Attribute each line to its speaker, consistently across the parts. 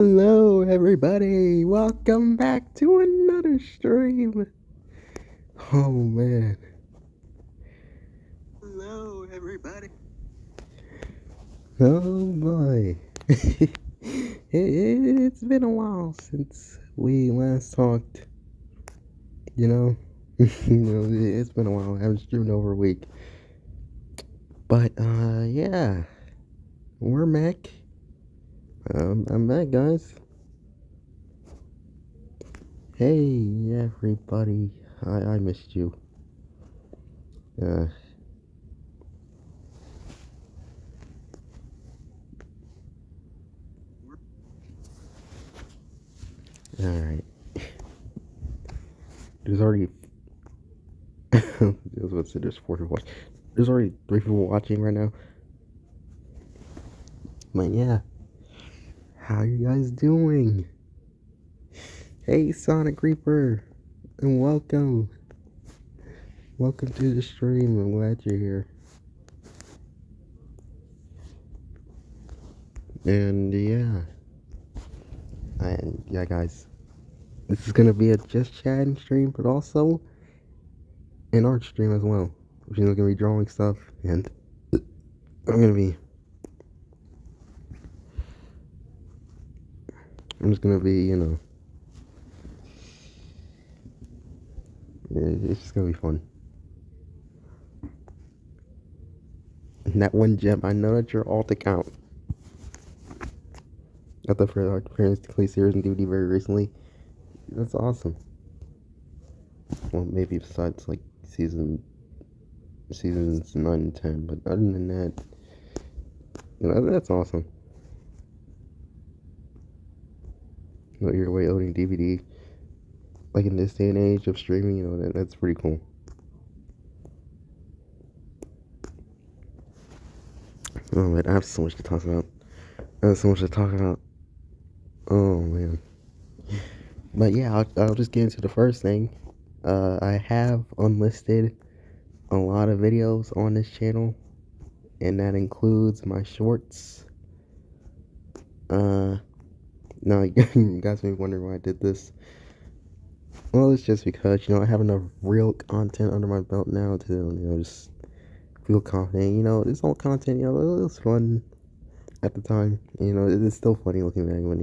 Speaker 1: Hello, everybody. Welcome back to another stream. Oh man. Hello, everybody. Oh boy. It's been a while since we last talked. You know, it's been a while. I haven't streamed over a week. But yeah, we're back. I'm back, guys. Hey, everybody. I missed you. Uh, Alright. There's already. I was about to say there's 4 people watching. There's already 3 people watching right now. But yeah. How you guys doing? Hey, Sonic Reaper. And welcome. Welcome to the stream. I'm glad you're here. And yeah. And yeah, guys. This is gonna be a just chatting stream, but also an art stream as well. Which is gonna be drawing stuff, and I'm just gonna be, it's just gonna be fun. And that one gem, I know that your alt account. Got the Parents Clay series and DVD very recently. That's awesome. Well, maybe besides like seasons 9 and 10, but other than that, that's awesome. Your way owning DVD, like in this day and age of streaming, that's pretty cool. Oh man, I have so much to talk about. Oh man. But yeah, I'll just get into the first thing. I have unlisted a lot of videos on this channel, and that includes my shorts. Now you guys may be wondering why I did this. Well, it's just because, I have enough real content under my belt now to, just feel confident. This whole content, it was fun at the time. It's still funny looking back, but,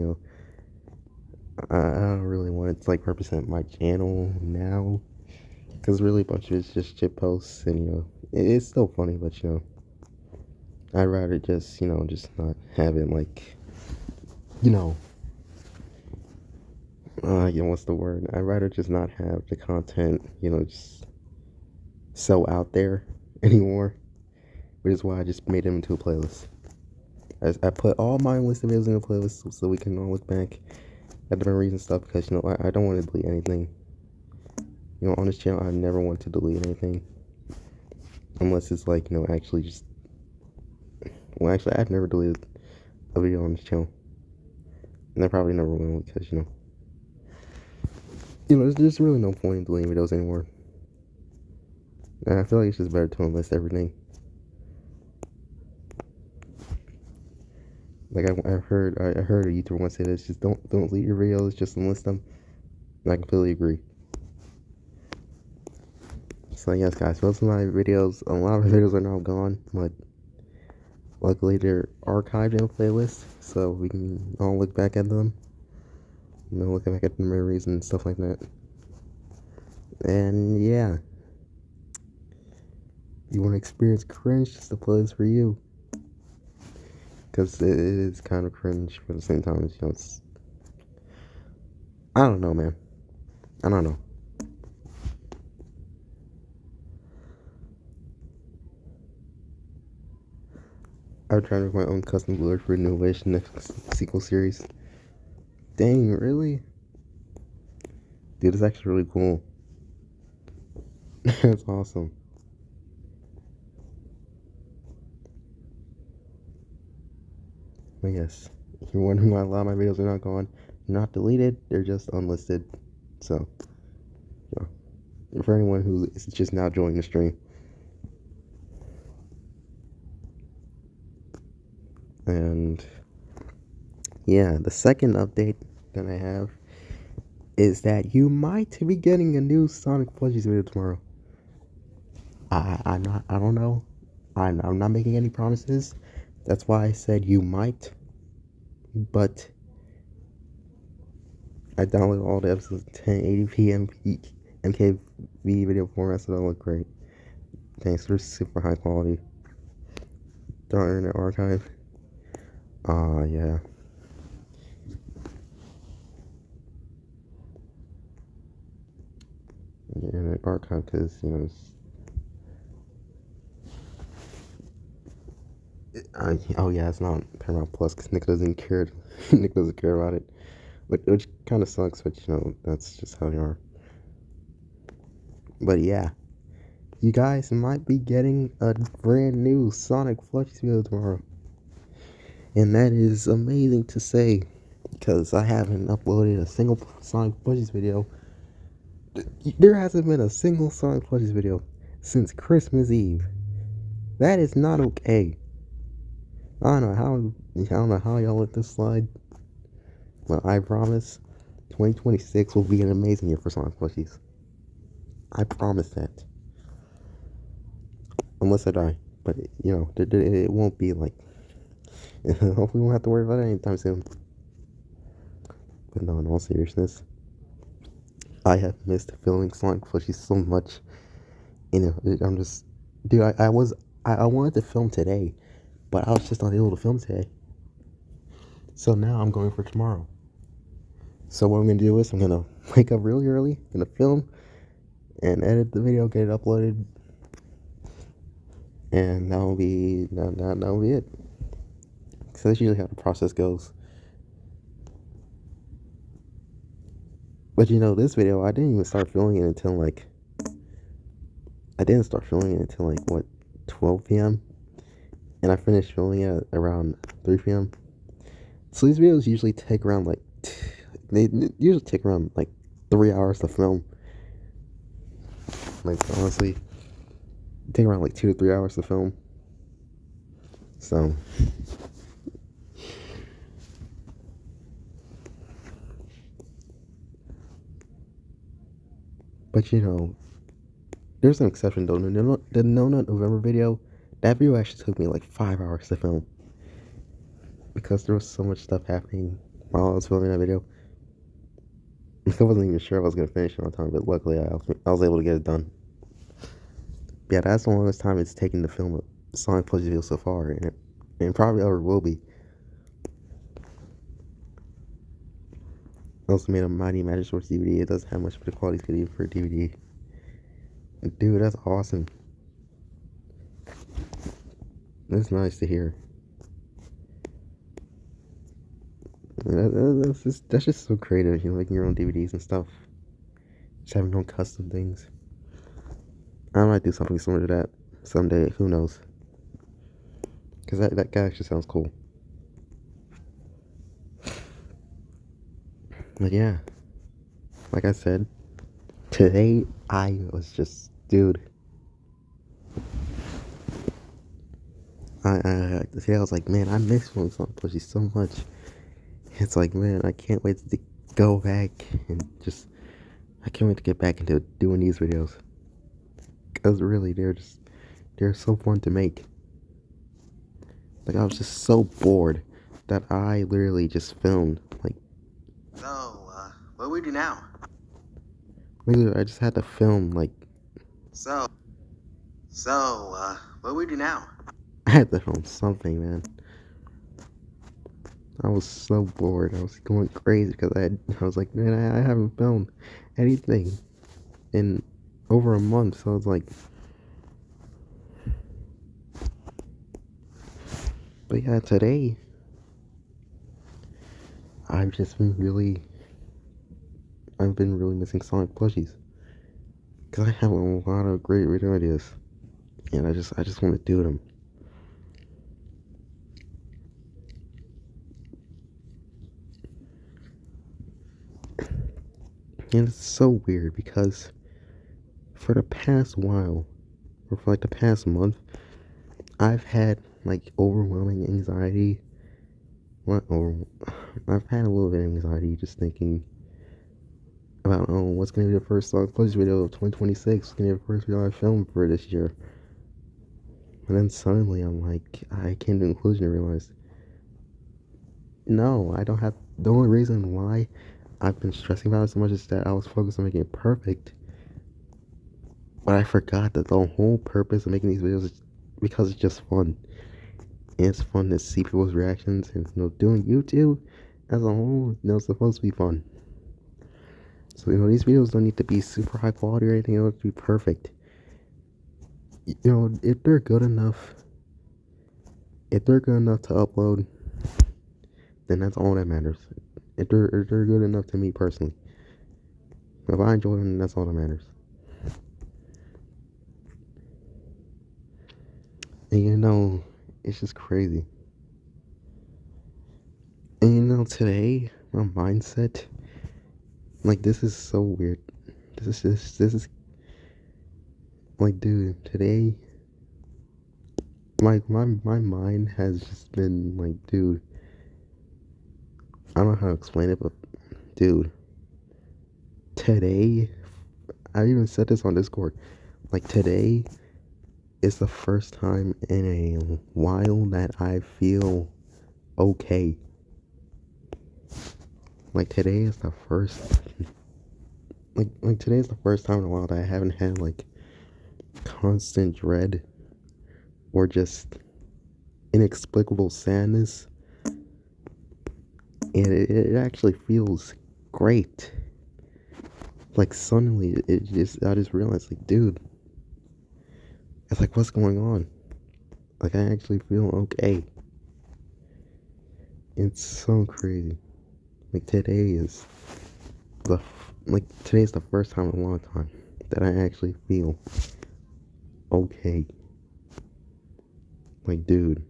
Speaker 1: I don't really want it to, like, represent my channel now. Because really a bunch of it's just shit posts, and, it's still funny, but, I'd rather just, just not have it, like, what's the word? I'd rather just not have the content, just so out there anymore. Which is why I just made them into a playlist. I put all my listed videos in a playlist so we can all look back at the memories and stuff, because, I don't want to delete anything. On this channel, I never want to delete anything. Unless it's like, actually just... Well, actually, I've never deleted a video on this channel. And I probably never will, because, there's just really no point in deleting videos anymore. And I feel like it's just better to enlist everything. Like I heard a YouTuber once say this: just don't delete your videos, just enlist them. And I completely agree. So yes, guys, most of my videos, a lot of my videos are now gone, but luckily they're archived in a playlist, so we can all look back at them. Look back at the memories and stuff like that. And yeah, you want to experience cringe? It's the place for you. Because it is kind of cringe, but at the same time, it's... I don't know, man. I don't know. I'm trying to make my own custom blur for New Wish next sequel series. Dang, really? Dude, it's actually really cool. That's awesome. But yes, if you're wondering why a lot of my videos are not gone, not deleted, they're just unlisted. So, for anyone who is just now joining the stream. And yeah, the second update that I have is that you might be getting a new Sonic Plushies video tomorrow. I don't know. I'm not making any promises. That's why I said you might. But I downloaded all the episodes in 1080p MKV video format, so they'll look great. Thanks, they're super high quality. They're on Internet Archive. Yeah. Internet Archive, because, you know, oh yeah, it's not on Paramount Plus because Nick doesn't care. Nick doesn't care about it, which kind of sucks. But you know, that's just how they are. But yeah, you guys might be getting a brand new Sonic Plushies video tomorrow, and that is amazing to say because I haven't uploaded a single Sonic Plushies video. There hasn't been a single Sonic Plushies video since Christmas Eve. That is not okay. I don't know how y'all let this slide. But I promise 2026 will be an amazing year for Sonic Plushies. I promise that. Unless I die. But, you know, it won't be like... Hopefully we won't have to worry about it anytime soon. But no, in all seriousness, I have missed filming Sonic Plushies so much. You know, I'm just... Dude, I wanted to film today, but I was just not able to film today. So now I'm going for tomorrow. So what I'm going to do is I'm going to wake up really early, going to film and edit the video, get it uploaded, and that'll be it. So that's usually how the process goes. But you know, this video, I didn't even start filming it until like, what, 12 p.m. And I finished filming it at around 3 p.m. So these videos usually take around like, they usually take around like 3 hours to film. Like, honestly, it take around like 2 to 3 hours to film. So, but you know, there's an exception though. The No Nut November video, that video actually took me like 5 hours to film. Because there was so much stuff happening while I was filming that video. I wasn't even sure if I was going to finish it on time, but luckily I was able to get it done. Yeah, that's the longest time it's taken to film a Sonic Plushies video so far, and it probably ever will be. I also made a Mighty Magic Source DVD. It doesn't have much of a quality video for a DVD. Dude, that's awesome. That's nice to hear. That's just so creative, you know, making your own DVDs and stuff. Just having your own custom things. I might do something similar to that someday, who knows. Because that guy actually sounds cool. But yeah, like I said, today I was just, dude. Today I was like, man, I miss filming Sonic Plushies so much. It's like, man, I can't wait to go back and just, I can't wait to get back into doing these videos. Because really, they're so fun to make. Like, I was just so bored that I literally just filmed, like...
Speaker 2: So, what do we do now?
Speaker 1: Literally, I just had to film, like...
Speaker 2: So, what do we do now?
Speaker 1: I had to film something, man. I was so bored. I was going crazy because I was like, man, I haven't filmed anything in over a month. So I was like... But yeah, today, I've been really missing Sonic Plushies. Because I have a lot of great video ideas. And I just want to do them. And it's so weird because for the past while, or for like the past month, I've had like overwhelming anxiety. I've had a little bit of anxiety just thinking about what's gonna be the first song footage video of 2026. What's gonna be the first video I film for this year. And then suddenly I'm like, I came to the conclusion and realized, no, I don't have. The only reason why I've been stressing about it so much is that I was focused on making it perfect. But I forgot that the whole purpose of making these videos is because it's just fun. And it's fun to see people's reactions, and doing YouTube as a whole, it's supposed to be fun. So these videos don't need to be super high quality or anything. They don't have to be perfect. If they're good enough, to upload, then that's all that matters. If they're good enough to me personally, if I enjoy them, then that's all that matters. And it's just crazy. And today my mindset, like, this is so weird. This is like, dude, today my mind has just been like, dude, I don't know how to explain it, but dude, today, I even said this on Discord, like, today is the first time in a while that I feel okay. Like, today is the first, like today is the first time in a while that I haven't had like constant dread or just inexplicable sadness, and it actually feels great. Like, suddenly I just realized, like, dude, it's like, what's going on? Like, I actually feel okay. It's so crazy. Like, today's the first time in a long time that I actually feel okay. Like, dude,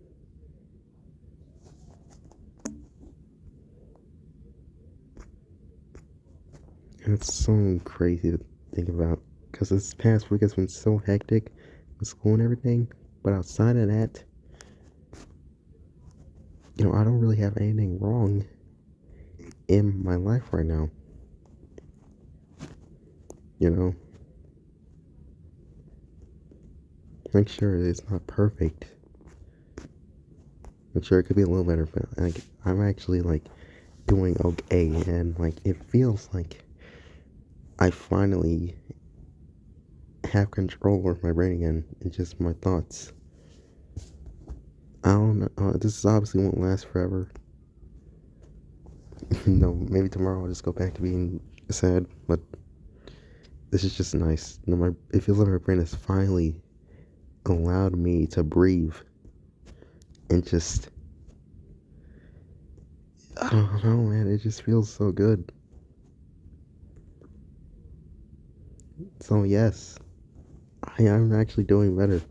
Speaker 1: it's so crazy to think about, because this past week has been so hectic with school and everything. But outside of that, I don't really have anything wrong in my life right now. Make sure it's not perfect. I'm sure it could be a little better, but like, I'm actually like doing okay, and like, it feels like I finally have control over my brain again and just my thoughts. I don't know. This obviously won't last forever. Maybe tomorrow I'll just go back to being sad, but this is just nice. It feels like my brain has finally allowed me to breathe and just, I don't know, man. It just feels so good. So yes, I'm actually doing better.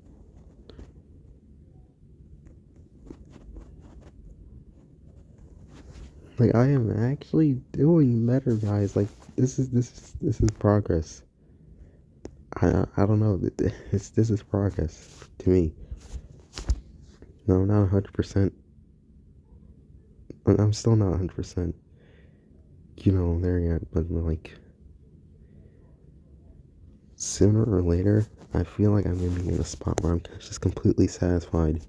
Speaker 1: Like, I am actually doing better, guys. Like, this is progress. I don't know. This is progress to me. No, I'm not 100%. I'm still not 100%. There yet, but like, sooner or later, I feel like I'm gonna be in a spot where I'm just completely satisfied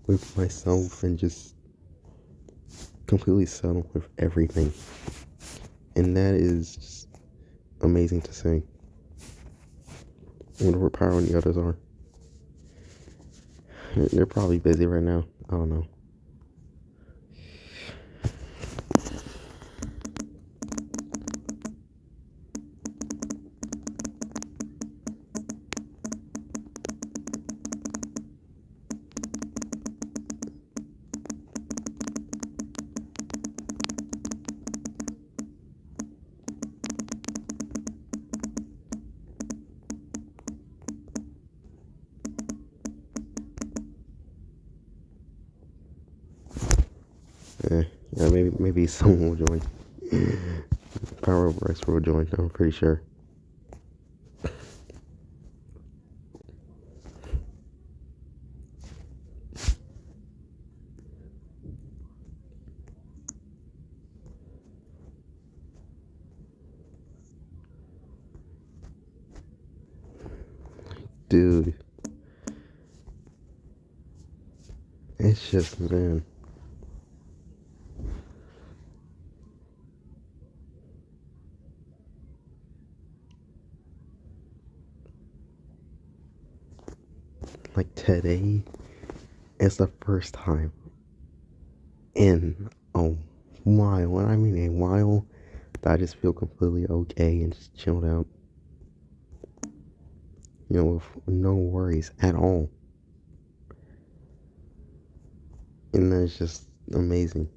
Speaker 1: with myself and just completely settled with everything. And that is just amazing to see. I wonder what Power and the others are. They're probably busy right now. I don't know. Yeah, maybe someone will join. Power over X will join. I'm pretty sure. Dude, it's just, man. Like today is the first time in a while, and I mean a while, that I just feel completely okay and just chilled out. You know, with no worries at all. And that's just amazing.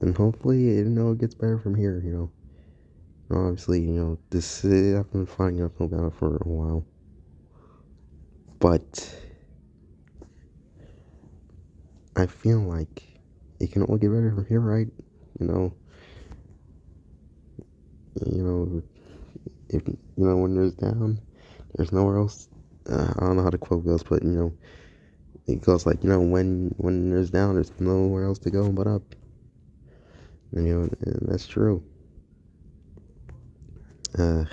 Speaker 1: And hopefully, it gets better from here, Obviously, I've been finding out about it for a while. But I feel like it can only get better from here, right? You know, you know, if when there's down, there's nowhere else. I don't know how the quote goes, but it goes like when there's down, there's nowhere else to go but up. And, and that's true. Uh,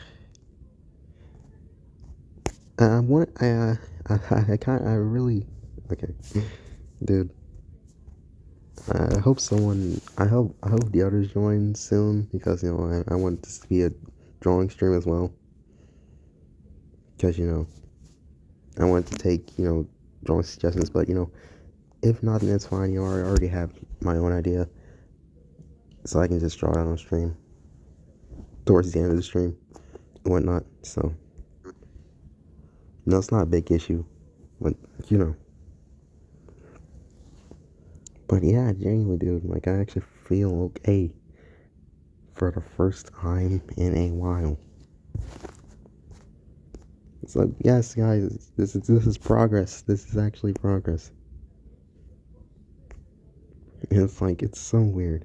Speaker 1: I want I really okay, dude. I hope the others join soon because I want this to be a drawing stream as well because I want to take drawing suggestions, but if not, then it's fine. I already have my own idea, so I can just draw it on stream towards the end of the stream and whatnot. So no, it's not a big issue, but But yeah, genuinely, dude, like I actually feel okay for the first time in a while. It's like, yes, guys, this is progress. This is actually progress. And it's like it's so weird.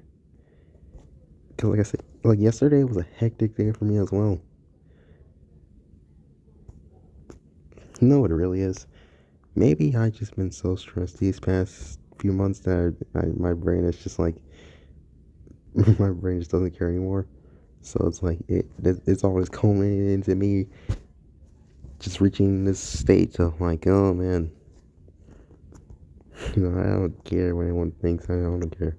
Speaker 1: Cause like I said, like yesterday was a hectic day for me as well. You know what it really is? Maybe I just been so stressed these past few months that my brain is just like my brain just doesn't care anymore. So it's like it's always culminating into me just reaching this state of like, oh man, I don't care what anyone thinks. I don't care.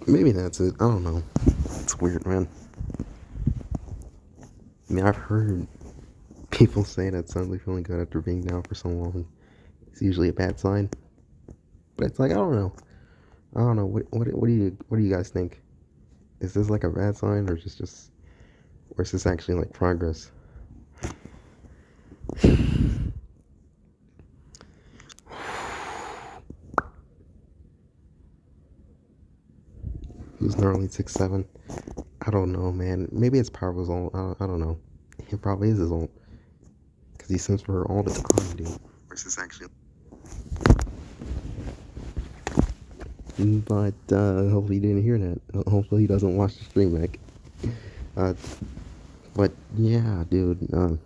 Speaker 1: Maybe that's it. I don't know. It's weird, man. I mean, I've heard people say that suddenly feeling good after being down for so long is usually a bad sign. But it's like I don't know. I don't know. What do you guys think? Is this like a bad sign or is this actually like progress? Who's normally 6'7"? I don't know, man. Maybe it's Power's old. I don't know. It probably is his old. Because he sends for her all the time, dude. Versus actually. But hopefully he didn't hear that. Hopefully he doesn't watch the stream back. But yeah, dude. So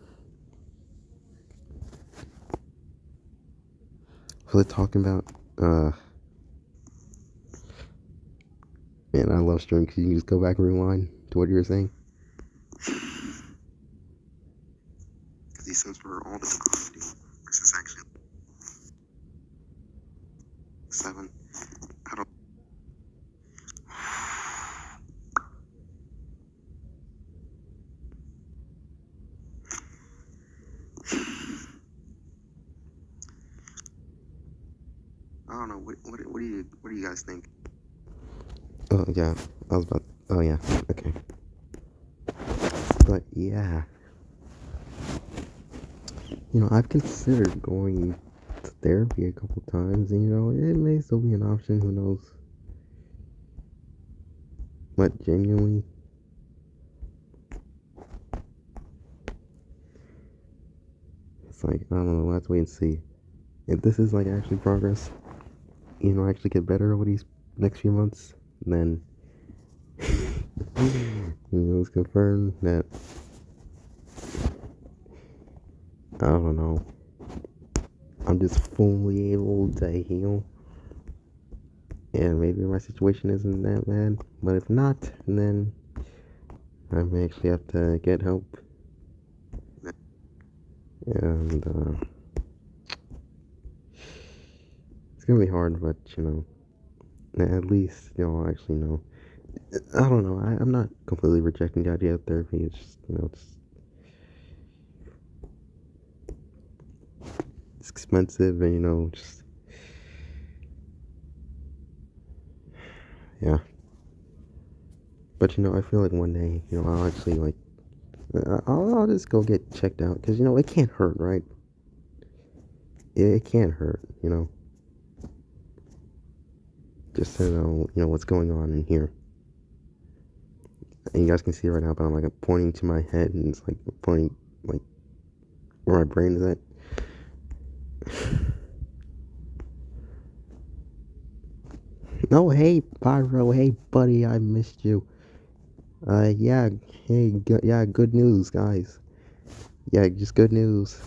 Speaker 1: they're talking about man, I love stream because you can just go back and rewind to what you were saying. Because he sends for her all the time, dude. Versus actually 7. I don't. I don't know. What do you guys think? Oh yeah, I was about. Oh yeah, okay. But yeah, I've considered going to therapy a couple times, and it may still be an option. Who knows? But genuinely, it's like I don't know. Let's wait and see if this is like actually progress. Actually get better over these next few months. Then it's confirmed that I don't know. I'm just fully able to heal, and maybe my situation isn't that bad. But if not, then I may actually have to get help. And it's gonna be hard, but at least I'll actually know. I don't know. I'm not completely rejecting the idea of therapy. It's just it's expensive, and just yeah. But I feel like one day, I'll actually like, I'll just go get checked out because it can't hurt, right? It can't hurt, just to know, what's going on in here. And you guys can see right now, but I'm like pointing to my head, and it's like pointing like where my brain is at. Oh, hey, Pyro. Hey, buddy, I missed you. Yeah, hey, yeah, good news, guys. Yeah, just good news.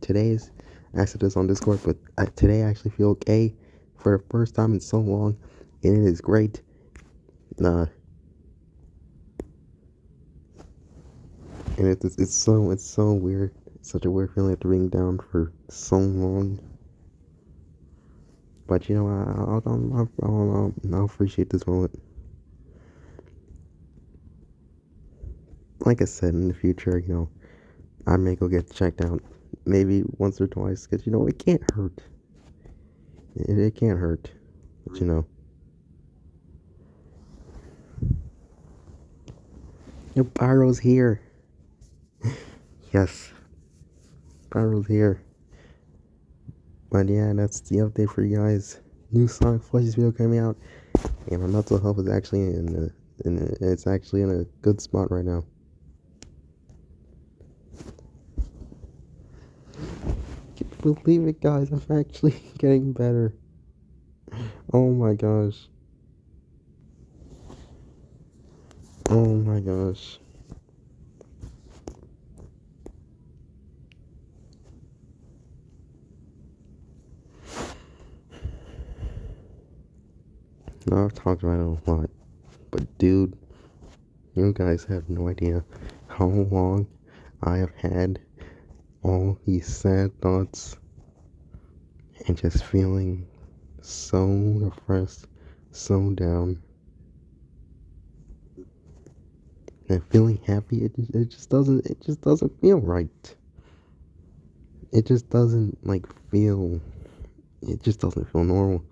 Speaker 1: Today's, I said this on Discord, but today I actually feel okay for the first time in so long, and it is great. Uh, and it's so weird. It's such a weird feeling after being down for so long. But I'll appreciate this moment. Like I said, in the future, I may go get checked out, maybe once or twice, because it can't hurt. It can't hurt, but Your Pyro's here. Yes, Pyro's here. But yeah, that's the update for you guys. New Sonic Flushes video coming out, and my mental health is actually it's actually in a good spot right now. Can you believe it, guys? I'm actually getting better. Oh my gosh. Oh my gosh. Now I've talked about it a lot, but dude, you guys have no idea how long I have had all these sad thoughts and just feeling so depressed, so down, and feeling happy. It just doesn't feel right. It just doesn't like feel. It just doesn't feel normal.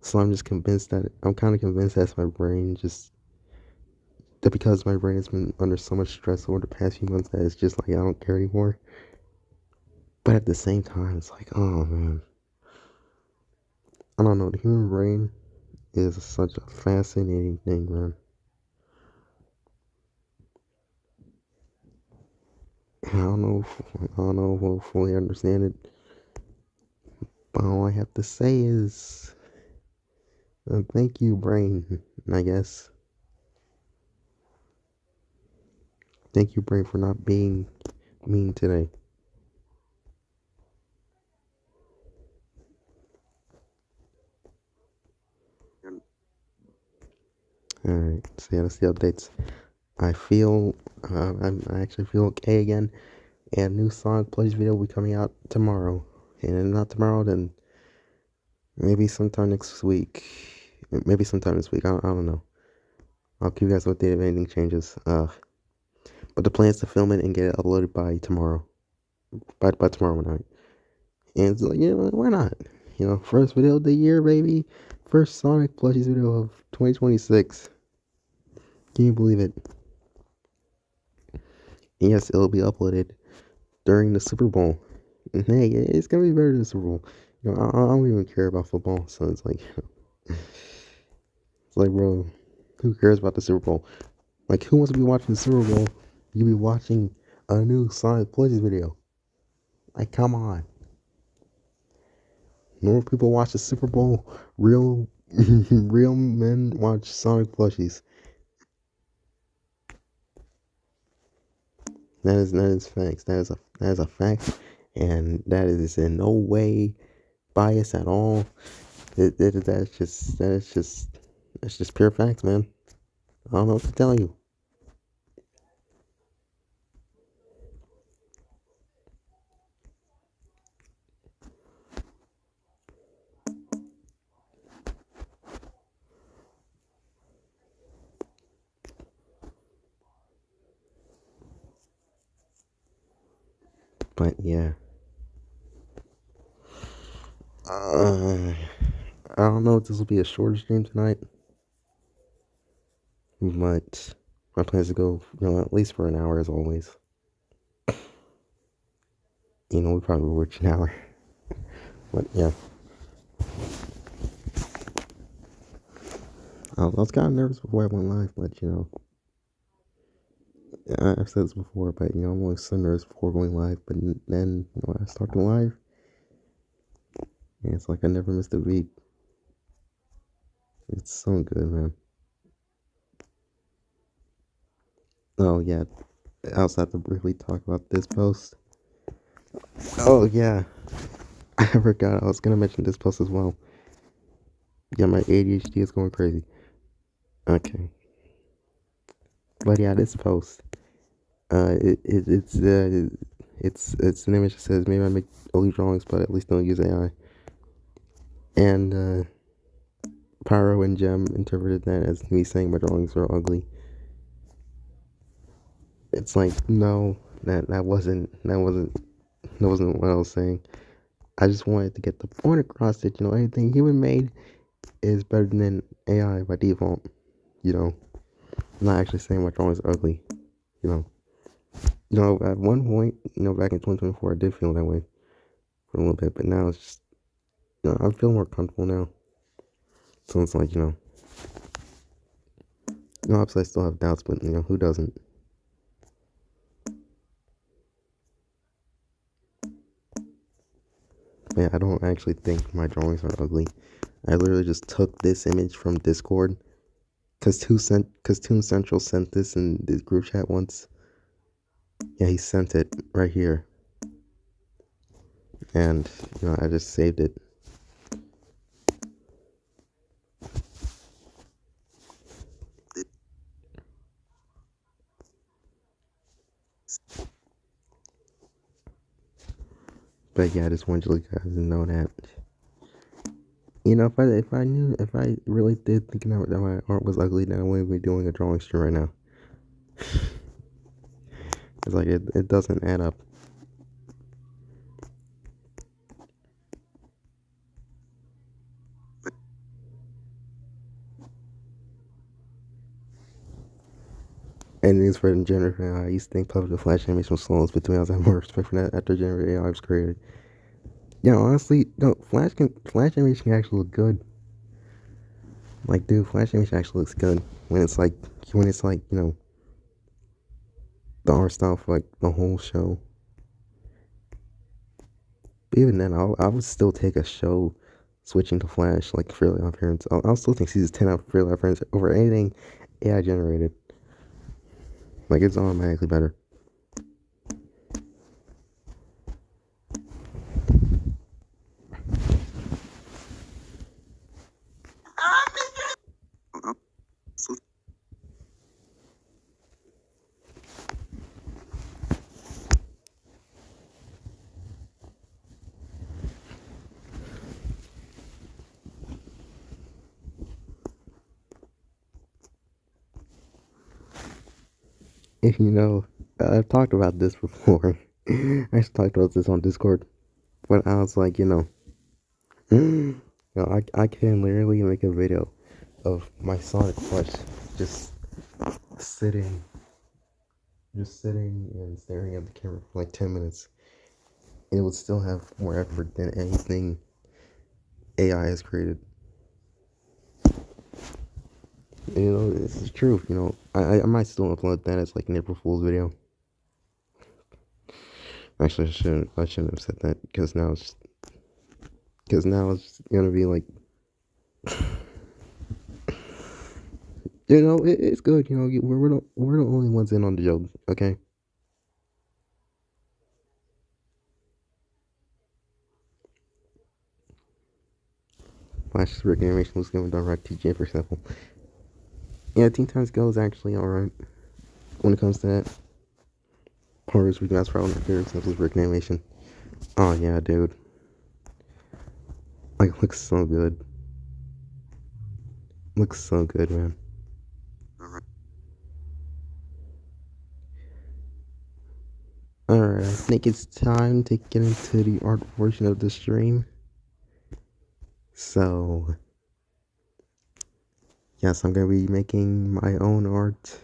Speaker 1: So I'm kind of convinced that's my brain just that because my brain has been under so much stress over the past few months that it's just like I don't care anymore. But at the same time, it's like, oh man, I don't know. The human brain is such a fascinating thing, man. I don't know if we'll fully understand it, but all I have to say is thank you, brain. I guess thank you, brain, for not being mean today. All right, so yeah, that's the updates. I actually feel okay again, and new Sonic Plays video will be coming out tomorrow, and if not tomorrow, then maybe sometime next week. Maybe sometime this week. I don't know. I'll keep you guys updated if anything changes. But the plan is to film it and get it uploaded by tomorrow. By tomorrow night. And it's like, why not? First video of the year, baby. First Sonic Plushies video of 2026. Can you believe it? And yes, it'll be uploaded during the Super Bowl. And hey, it's gonna be better than the Super Bowl. I don't even care about football, so it's like, it's like, bro, who cares about the Super Bowl? Like, who wants to be watching the Super Bowl? You be watching a new Sonic Plushies video. Like, come on. Normal people watch the Super Bowl. Real, real men watch Sonic plushies. That is facts. That is a fact, and that is in no way bias at all. That's just pure facts, man. I don't know what to tell you. But yeah. I don't know if this will be a shorter stream tonight, but my plan is to go, at least for an hour as always. We probably will reach an hour. But yeah. I was kind of nervous before I went live, but I've said this before, but I'm always so nervous before going live. But then, I start going live, and it's like I never missed a beat. It's so good, man. Oh yeah, I also have to briefly talk about this post. Oh yeah, I forgot I was gonna mention this post as well. Yeah, my ADHD is going crazy. Okay, but yeah, this post. It's an image that says maybe I make ugly drawings, but at least don't use AI. And Pyro and Gem interpreted that as me saying my drawings are ugly. It's like no, that wasn't what I was saying. I just wanted to get the point across that anything human made is better than AI by default. I'm not actually saying my drawings are ugly. You know, at one point, back in 2024, I did feel that way for a little bit, but now it's just, I feel more comfortable now. So it's like, obviously I still have doubts, but who doesn't? Yeah, I don't actually think my drawings are ugly. I literally just took this image from Discord, cause Toon Central sent this in the group chat once. Yeah, he sent it right here, and I just saved it. But yeah, I just wanted you guys to know that. If I really did think that my art was ugly, then I wouldn't be doing a drawing stream right now. It's like it doesn't add up. And news for generative AI. I used to think public Flash animation was slow, but to be honest, I have more respect for that after generative AI was created. Yeah, honestly, no, Flash animation can actually look good. Like, dude, Flash animation actually looks good when it's like the art style for like the whole show. But even then, I would still take a show switching to Flash, like Fairly Odd Parents. I'll still take season 10 of Fairly Odd Parents over anything AI generated. Like, it's automatically better. If I've talked about this before. I just talked about this on Discord. But I was like, I can literally make a video of my Sonic plush just sitting, and staring at the camera for like 10 minutes. And it would still have more effort than anything AI has created. And, this is true. I might still upload that as like an April Fool's video. Actually, I shouldn't have said that because now it's gonna be like, it's good. We're the only ones in on the joke. Okay. Flash's Rick animation was given direct TJ, for example. Yeah, Teen Titans Go is actually alright when it comes to that. Horrors we that's probably my favorite examples of Rick animation. Oh yeah, dude. Like, looks so good. Looks so good, man. Alright, I think it's time to get into the art portion of the stream. So, yes, I'm gonna be making my own art.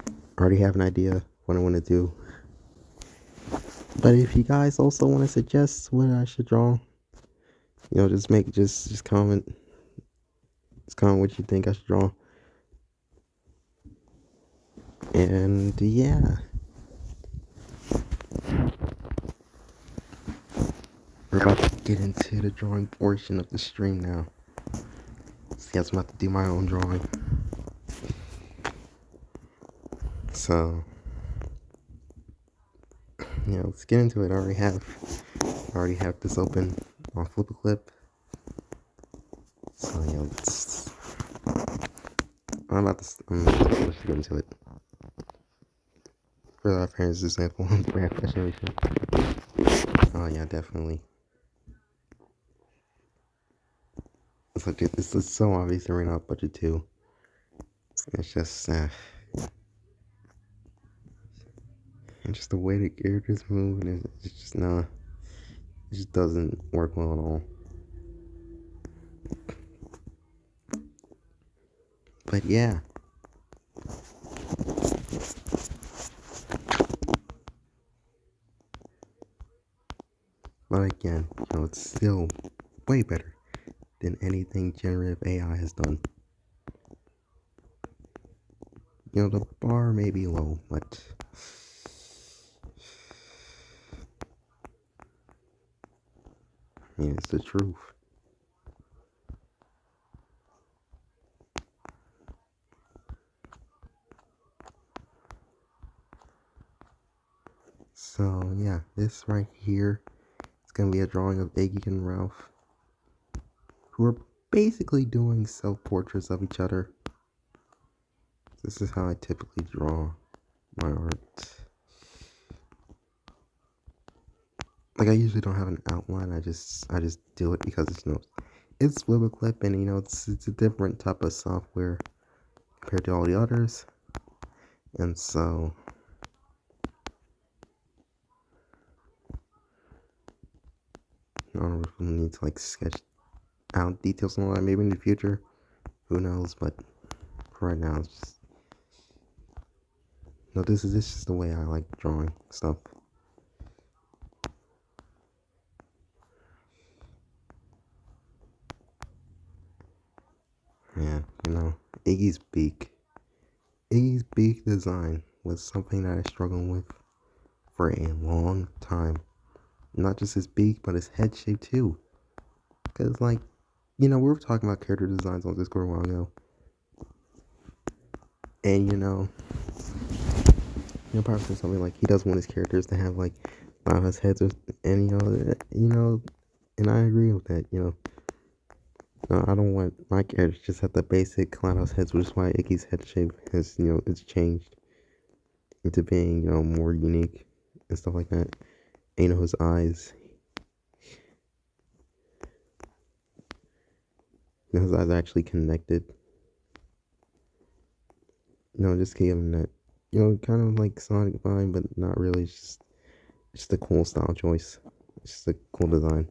Speaker 1: I already have an idea what I want to do. But if you guys also want to suggest what I should draw, just comment. Just comment what you think I should draw. And yeah. We're about to get into the drawing portion of the stream now. So yes, I'm about to do my own drawing. So yeah, let's get into it. I already have this open on Flipperclip. So yeah, let's get into it. For our parents' example, brand fascination. Oh yeah, definitely. It's so obvious that we're not budget too. It's just and just the way the characters move, and it's just it just doesn't work well at all. But yeah. But again, it's still way better than anything generative AI has done. The bar may be low, but I mean, it's the truth. So yeah, this right here is gonna be a drawing of Iggy and Ralph, who are basically doing self-portraits of each other. This is how I typically draw my art. Like, I usually don't have an outline. I just do it because it's Flipperclip, and it's a different type of software compared to all the others, and so I don't really need to sketch out details and all that. Maybe in the future, who knows? But for right now, it's just this is just the way I like drawing stuff. Yeah, Iggy's beak. Iggy's beak design was something that I struggled with for a long time. Not just his beak, but his head shape too. Because, we were talking about character designs on Discord a while ago. And, probably said something like he doesn't want his characters to have, Clownhouse heads, and, and I agree with that, No, I don't want my characters just have the basic Clownhouse heads, which is why Iggy's head shape has, it's changed into being, more unique and stuff like that. And, his eyes. His eyes are actually connected. Just give him that, kind of like Sonic vibe, but not really. It's just a cool style choice. It's just a cool design.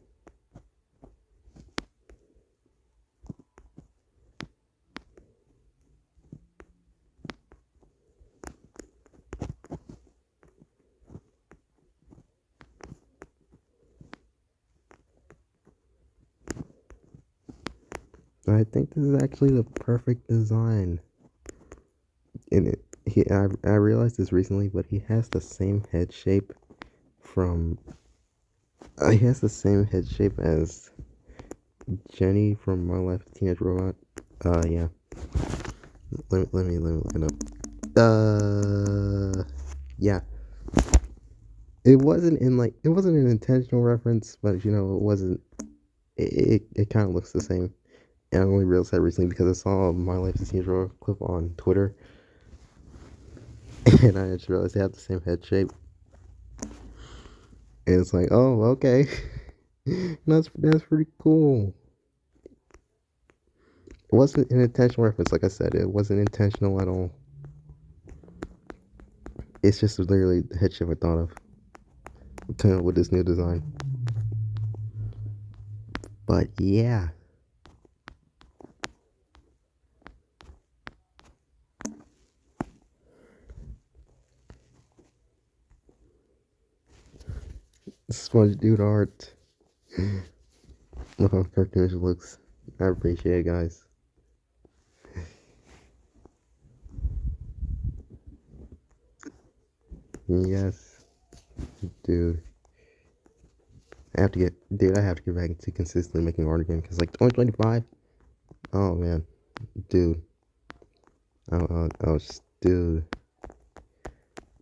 Speaker 1: I think this is actually the perfect design. And I realized this recently, but he has the same head shape from. He has the same head shape as Jenny from My Life with Teenage Robot. Yeah. Let me look it up. Yeah. It wasn't an intentional reference, but it wasn't. It kind of looks the same. And I only realized that recently because I saw My Life as Hero clip on Twitter, and I just realized they have the same head shape. And it's like, oh, okay, that's pretty cool. It wasn't an intentional reference, like I said, it wasn't intentional at all. It's just literally the head shape I thought of with this new design. But yeah. Sponge dude art. Look how cartoonish it looks. I appreciate it, guys. Yes, dude. I have to get back into consistently making art again. Cause like 2025. Oh man, dude. Dude.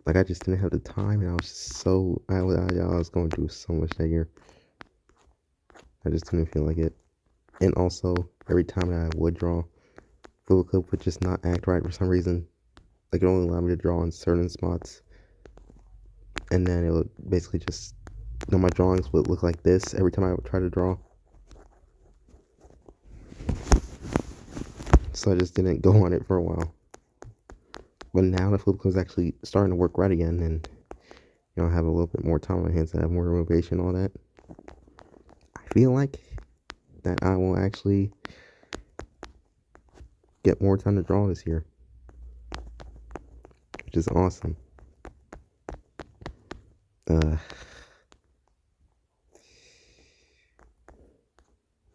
Speaker 1: Like I just didn't have the time, and I was so I was going through so much that year. I just didn't feel like it. And also, every time that I would draw, Google Clip would just not act right for some reason. Like it only allowed me to draw in certain spots, and then it would basically just, my drawings would look like this every time I would try to draw. So I just didn't go on it for a while. But now the Flip Clip is actually starting to work right again, and I have a little bit more time on my hands, and have more motivation, all that. I feel like that I will actually get more time to draw this year, which is awesome.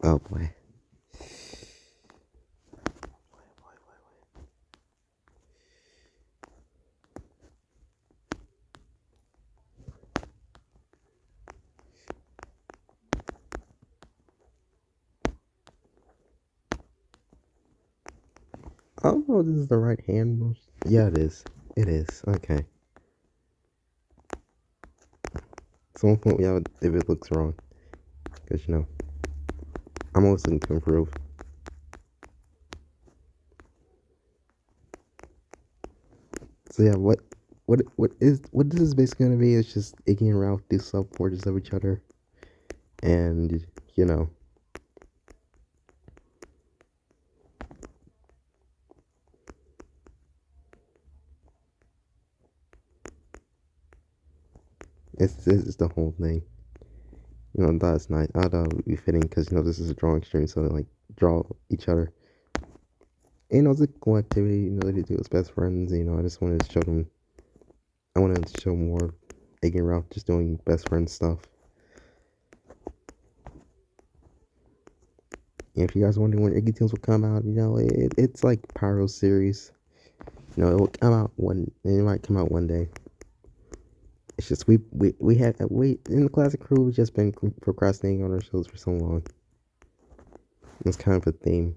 Speaker 1: Oh boy. I don't know if this is the right hand. Yeah, it is. It is. Okay. Someone point me out if it looks wrong. Because, I'm always looking to improve. So yeah, what this is basically gonna be is just Iggy and Ralph do sub portraits of each other. And, it's the whole thing. That's nice. I thought it would be fitting because, this is a drawing stream, so they like draw each other. And it's a cool activity, they do as best friends. I just wanted to show them. I wanted to show more Iggy and Ralph just doing best friend stuff. And if you guys are wondering when Iggy Tunes will come out, it's like Pyro series. It will come out it might come out one day. It's just we in the classic crew, we've just been procrastinating on our shows for so long. It's kind of a theme.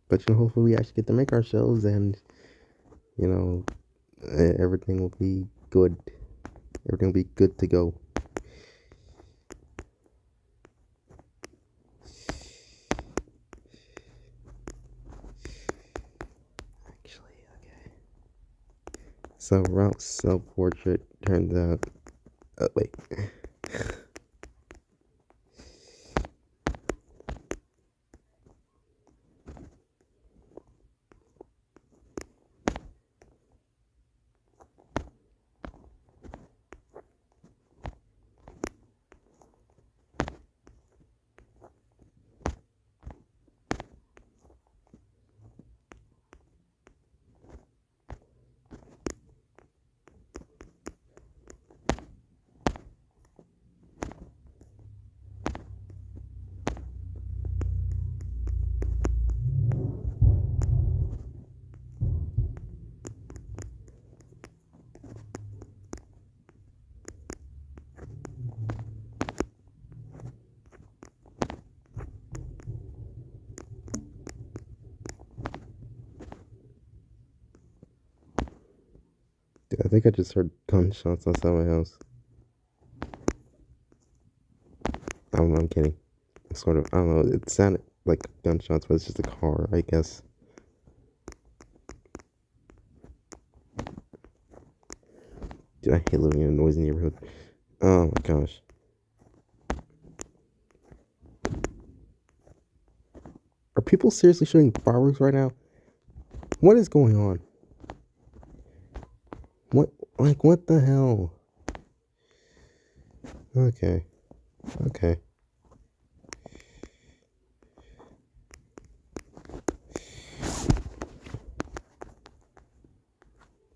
Speaker 1: But hopefully we actually get to make our shows, and everything will be good. Everything will be good to go. Actually, okay. So Ralph's self-portrait turns out. Oh wait. Dude, I think I just heard gunshots outside my house. I'm kidding. Sort of. I don't know. It sounded like gunshots, but it's just a car, I guess. Dude, I hate living in a noisy neighborhood. Oh my gosh. Are people seriously shooting fireworks right now? What is going on? What the hell? Okay. Okay.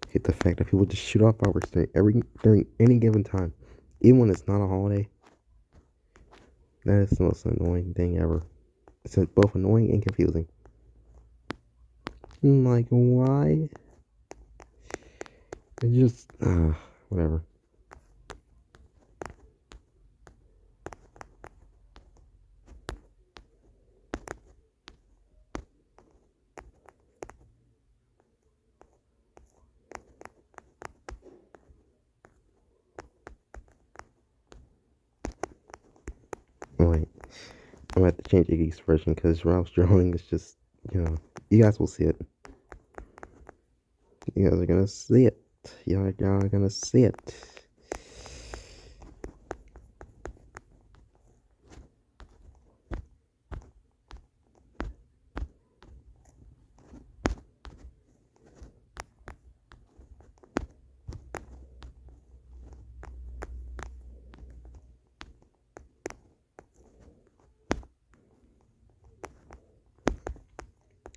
Speaker 1: Hate the fact that people just shoot off fireworks during any given time, even when it's not a holiday. That is the most annoying thing ever. It's both annoying and confusing. Like, why? It just, whatever. Oh, wait, I'm gonna have to change Iggy's version because Ralph's drawing is just, you guys will see it. You guys are gonna see it. Y'all are gonna see it.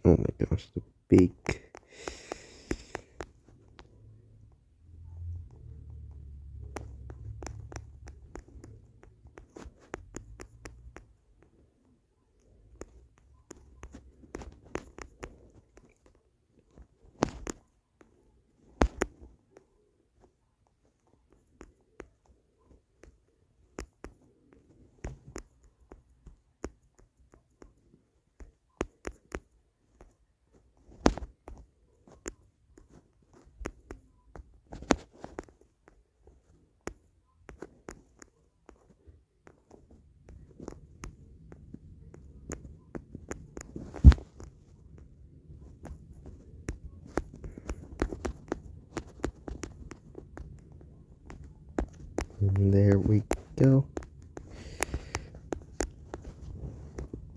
Speaker 1: Oh my gosh, the big. And there we go.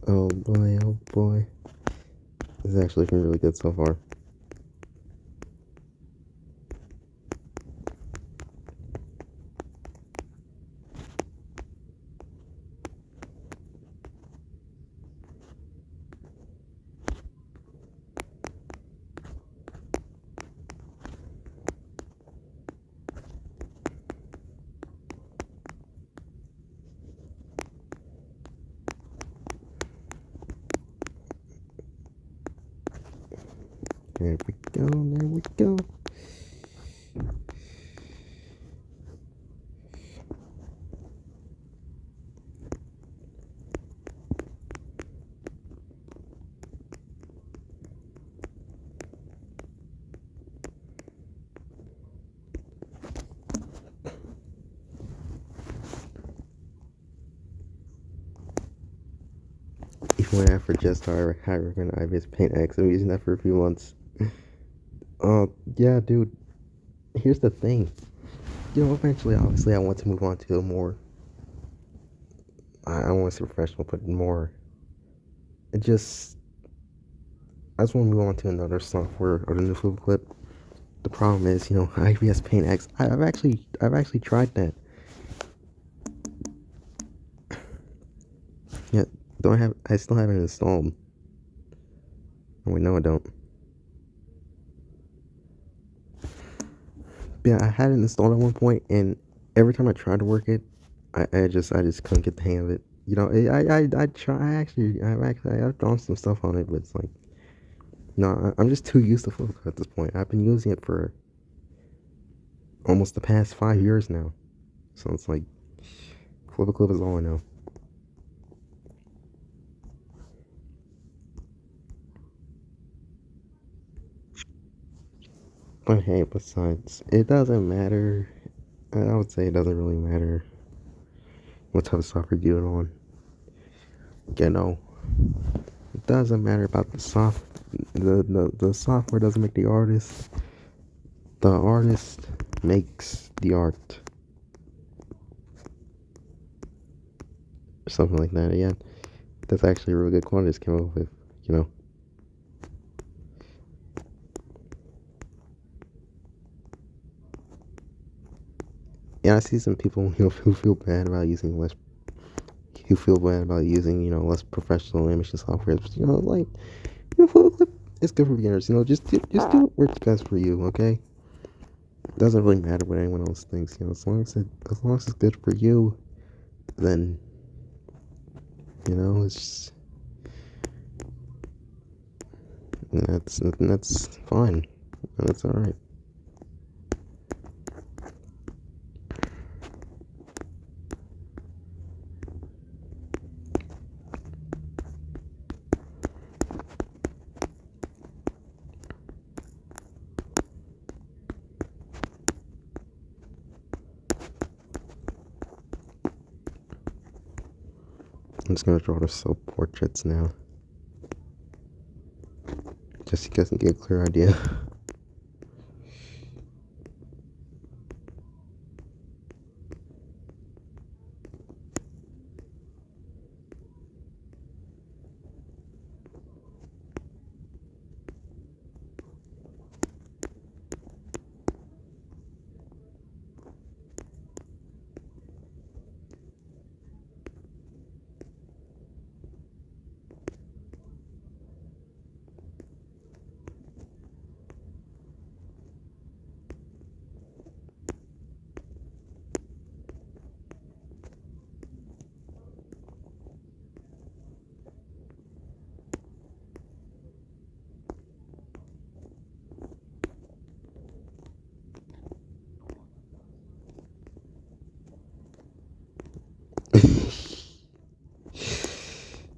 Speaker 1: Oh boy, oh boy. This is actually looking really good so far. There we go, there we go. Even when I for just started hiring IBS Paint X, I'm using that for a few months. Yeah, dude. Here's the thing. Eventually, obviously, I want to move on to a more. I don't want to say professional, but more. It just. I just want to move on to another software or the new Flip Clip. The problem is, IBS Paint X. I've actually tried that. Yeah, I still haven't installed. Oh, wait, no, I don't. Yeah, I had it installed at one point, and every time I tried to work it, I just couldn't get the hang of it. I've drawn some stuff on it, but it's like, no, I'm just too used to Photoshop at this point. I've been using it for almost the past 5 years now, so it's like, Flip Clip is all I know. But hey, besides, it doesn't matter. I would say it doesn't really matter. what type of software you do it on. You know, it doesn't matter about the the software doesn't make the artist. The artist makes the art. Or something like that. Yeah, that's actually a really good quote I just came up with, you know. Yeah, I see some people, who feel bad about using less, who feel bad about using, less professional animation software. But, like, Photoshop, it's good for beginners. Just do what works best for you. Okay, it doesn't really matter what anyone else thinks. As long as it's good for you, then it's that's fine. That's all right. I'm just gonna draw the self portraits now, just so you guys can get a clear idea.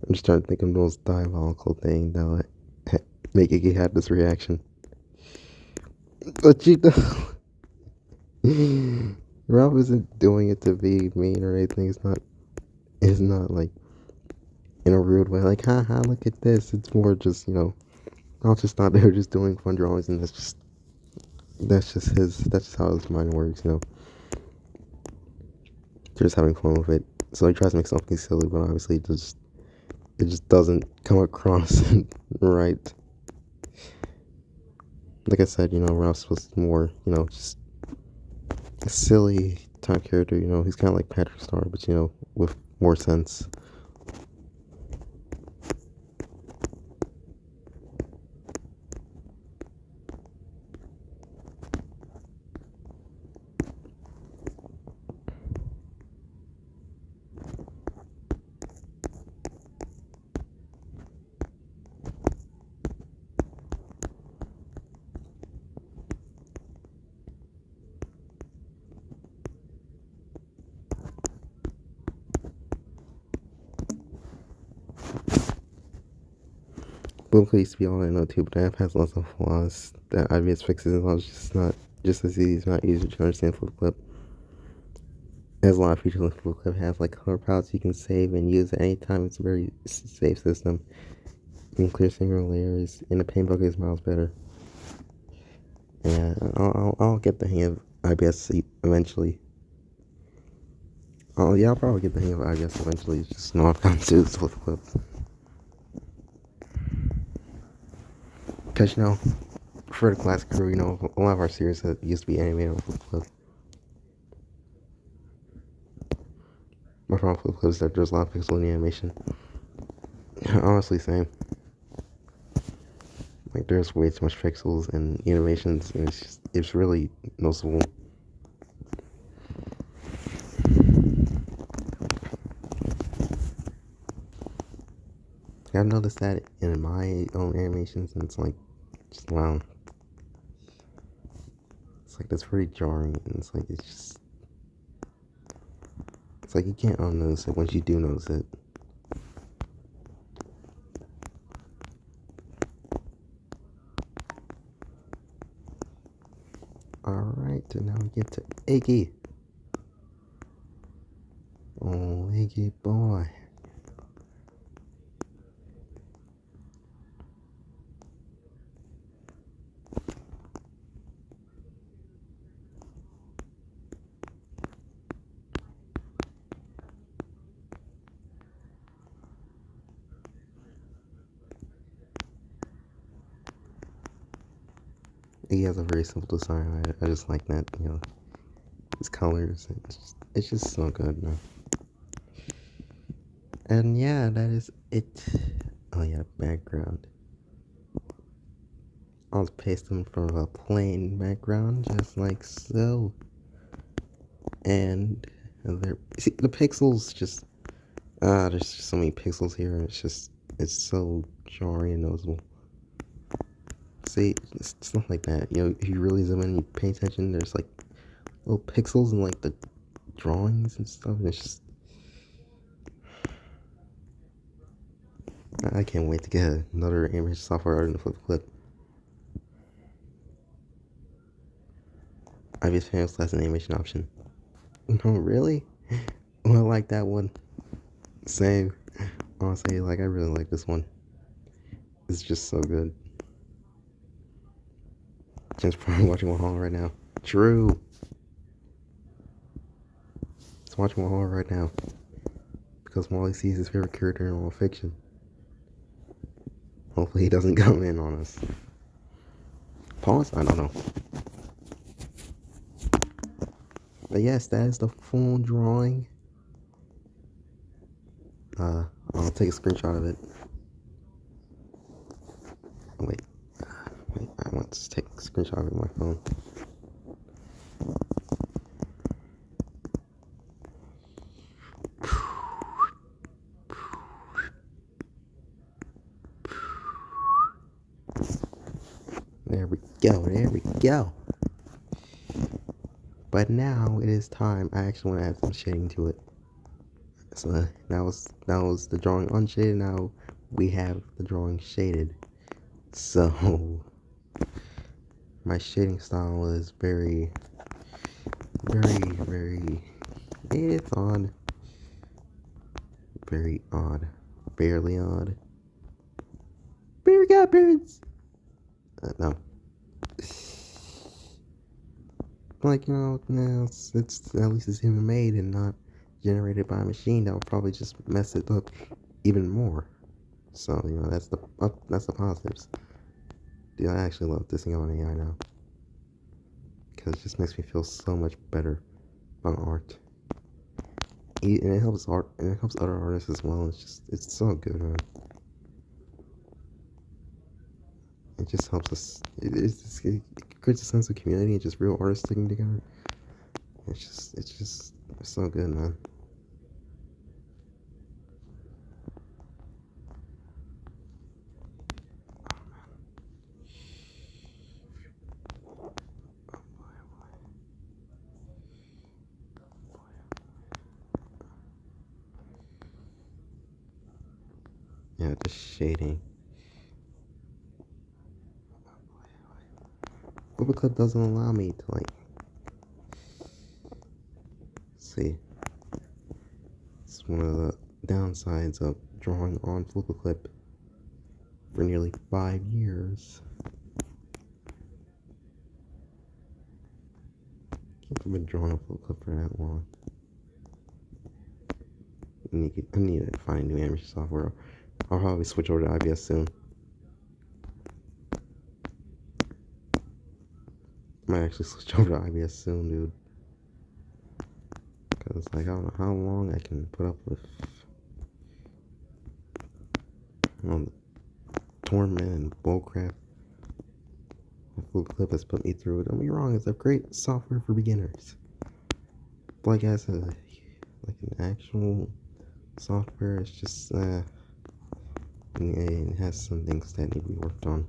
Speaker 1: I'm just trying to think of the most diabolical thing that would make Iggy have this reaction. But Ralph isn't doing it to be mean or anything. It's not like in a rude way, like, haha, look at this. It's more just, I'll just not there just doing fun drawings, and that's just how his mind works. Just having fun with it. So he tries to make something silly, but obviously it just doesn't come across right. Like I said, Ralph's supposed to be more, just a silly type character. He's kind of like Patrick Star, but with more sense. Boomplay used to be all I know too, but the app has lots of flaws that IBS fixes, and it's just not just as easy. It's not easy to understand Flip Clip. It has a lot of features like Flip Clip has, like color palettes you can save and use at any time. It's a very safe system. You can clear single layers, and the paint bucket is miles better. Yeah, I'll get the hang of IBS eventually. Oh yeah, I'll probably get the hang of IBS eventually. Just know I've gotten to Flip Clip. Because, for the classic crew, a lot of our series that used to be animated on Flip Clip. My problem with Flip Clip is that there's a lot of pixel in the animation. Honestly, same. Like, there's way too much pixels and animations, and it's really noticeable. I've noticed that in my own animations, and it's like, just wow. It's like, that's pretty jarring, and it's like you can't unnotice it once you do notice it. Alright, and now we get to Iggy. Oh, Iggy boy. He has a very simple design. I just like that, you know, his colors. It's just so good, man. And yeah, that is it. Oh yeah, background. I'll paste them from a plain background, just like so. And there, see the pixels just there's just so many pixels here. It's so jarring and noticeable. See, it's not like that. You know, if you really zoom in and you pay attention, there's like little pixels and like the drawings and stuff. And it's just I can't wait to get another image software art in the Flip Clip. I just finished that's an animation option. No, really? Well, I like that one. Same. Honestly, like I really like this one. It's just so good. Jen's probably watching Walhalla right now. True. It's watching Walhalla right now. Because Wally sees his favorite character in all fiction. Hopefully he doesn't come in on us. Pause? I don't know. But yes, that is the full drawing. I'll take a screenshot of it. Wait, I want to take a screenshot of it on my phone. There we go. But now it is time. I actually want to add some shading to it. So that was the drawing unshaded. Now we have the drawing shaded. So my shading style is very, it's odd. Very odd. Barely odd. Barely got appearance. No. Like, you know, now it's at least it's human made and not generated by a machine that will probably just mess it up even more. So, you know, that's the positives. Dude, I actually love this thing on AI now. Because it just makes me feel so much better about art. And it helps other artists as well. It's so good, man. It just helps us. It creates a sense of community and just real artists sticking together. It's so good, man. Yeah, the shading. Flip Clip doesn't allow me to like see. It's one of the downsides of drawing on Flip Clip for nearly 5 years. I've been drawing on Flip Clip for that long. I need to find new animation software. I'll probably switch over to IBS soon. I might actually switch over to IBS soon, dude. Because, like, I don't know how long I can put up with torment and bullcrap. Flip Clip has put me through. Don't be wrong, it's a great software for beginners. But, like, as an actual software, it's just, it has some things that need to be worked on.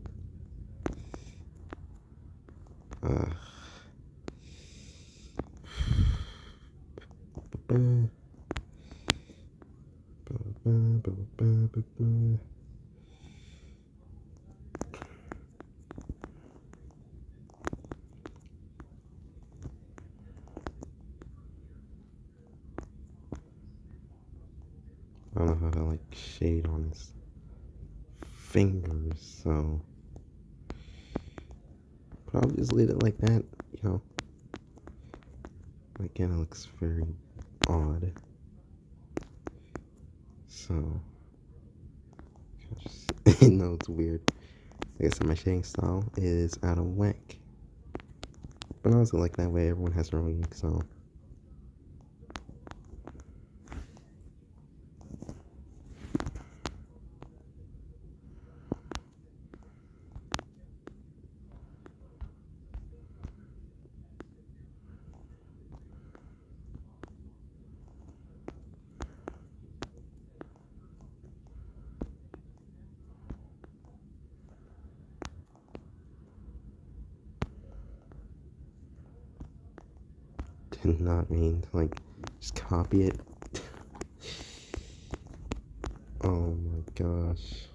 Speaker 1: I don't know how to like shade on his fingers, so but I'll just leave it like that, you know. Again, it looks very odd. So just no, it's weird. Like I said, my shading style is out of whack. But honestly, like that way, everyone has their own unique style. Did not mean to like just copy it. Oh my gosh.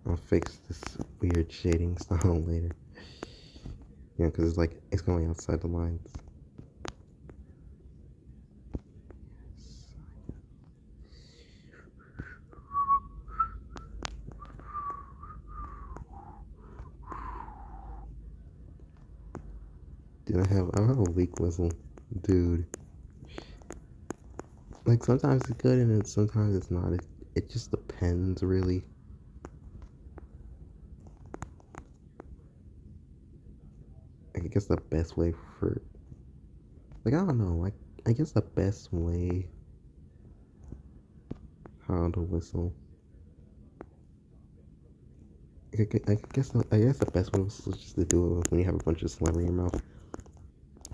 Speaker 1: I'll fix this weird shading style later. You know, because it's like it's going outside the lines. Dude, I have a weak whistle, dude. Like sometimes it's good and then sometimes it's not. It just depends, really. I guess the best way for, like, I don't know. Like, I guess the best way how to whistle. I guess the best way is just to do it when you have a bunch of saliva in your mouth.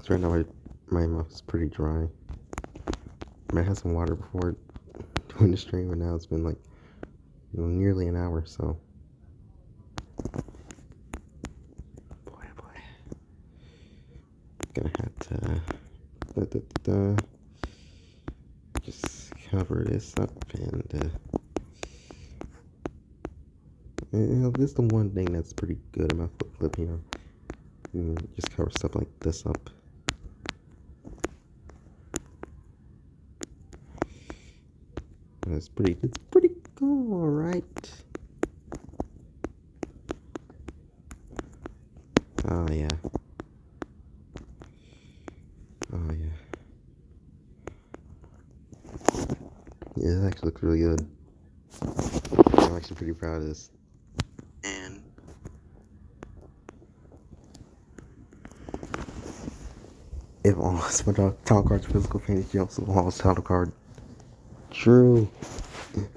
Speaker 1: So right now my mouth is pretty dry. I mean, I had some water before doing the stream, and now it's been like, you know, nearly an hour. So, boy, oh boy, gonna have to just cover this up and. You know, this is the one thing that's pretty good about Flip Flip, you know. Just cover stuff like this up. It's pretty cool, alright. Oh yeah. Oh yeah. Yeah, this actually looks really good. I'm actually pretty proud of this.
Speaker 2: And
Speaker 1: If all SpongeBob title cards physical finish, you also lost title card. True.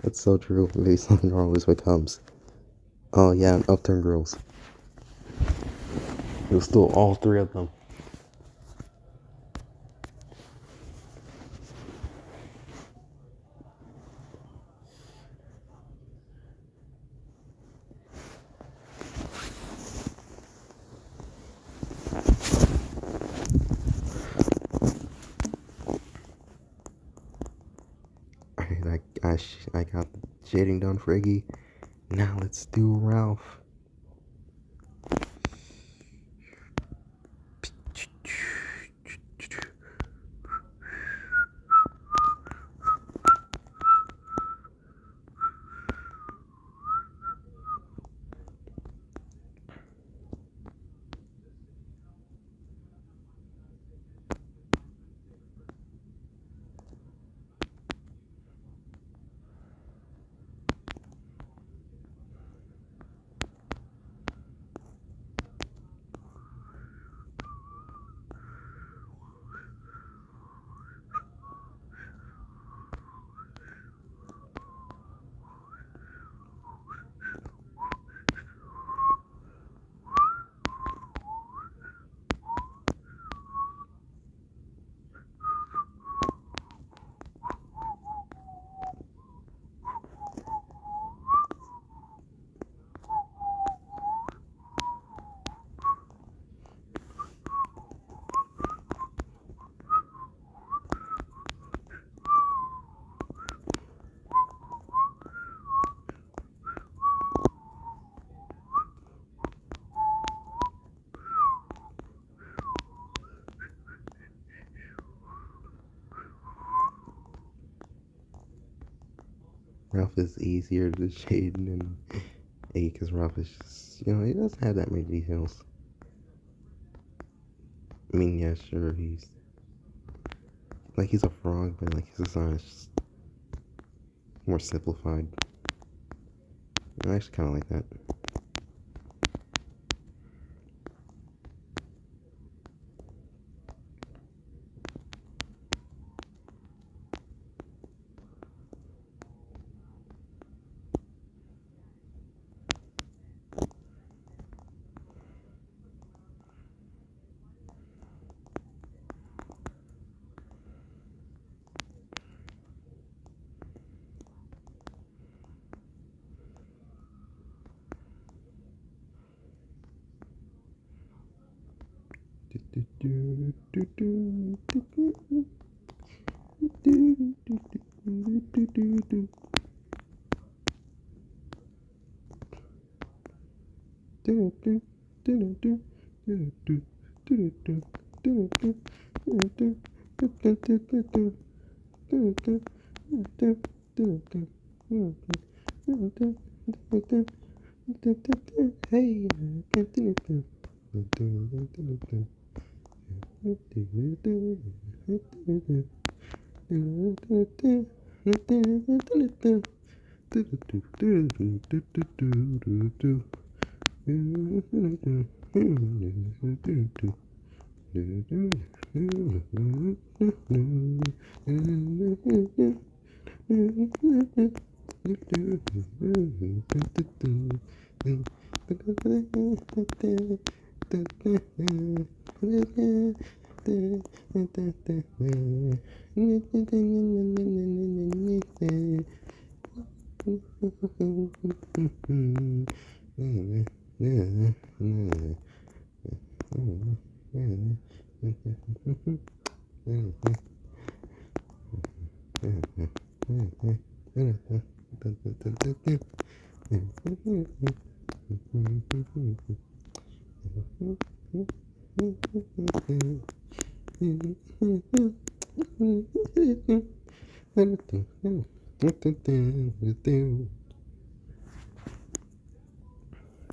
Speaker 1: That's so true. Maybe something wrong with what comes. Oh yeah, and Upturn Girls. It was still all three of them. Alright, I got the shading done for Iggy. Now let's do Ralph. Ralph is easier to shade than A, because Ralph is just, he doesn't have that many details. I mean, yeah, sure, he's a frog, but like his design is just more simplified. I actually kind of like that. Hey.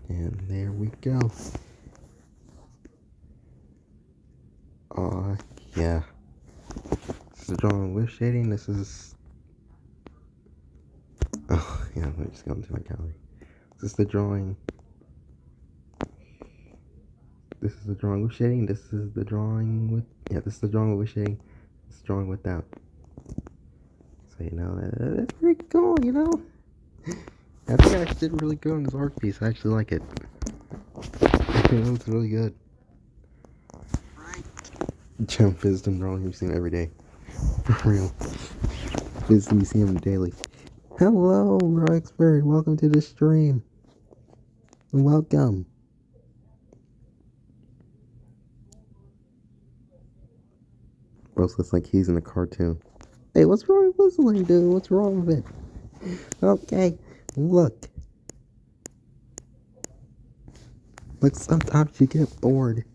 Speaker 1: And there we go. Yeah. This is the drawing with shading. This is. Oh, yeah, let me just go into my gallery. This is the drawing. This is the drawing with shading. This is the drawing with. Yeah, this is the drawing with shading. This is the drawing without. So, that's pretty cool, I think I actually did really good on this art piece. I actually like it. It's really good. Jump Wisdom drawing, you see him every day. For real. Wisdom, you see him daily. Hello, Roxbury. Welcome to the stream. Welcome. Bro, looks like he's in a cartoon. Hey, what's wrong with whistling, dude? What's wrong with it? Okay, look. Look, sometimes you get bored.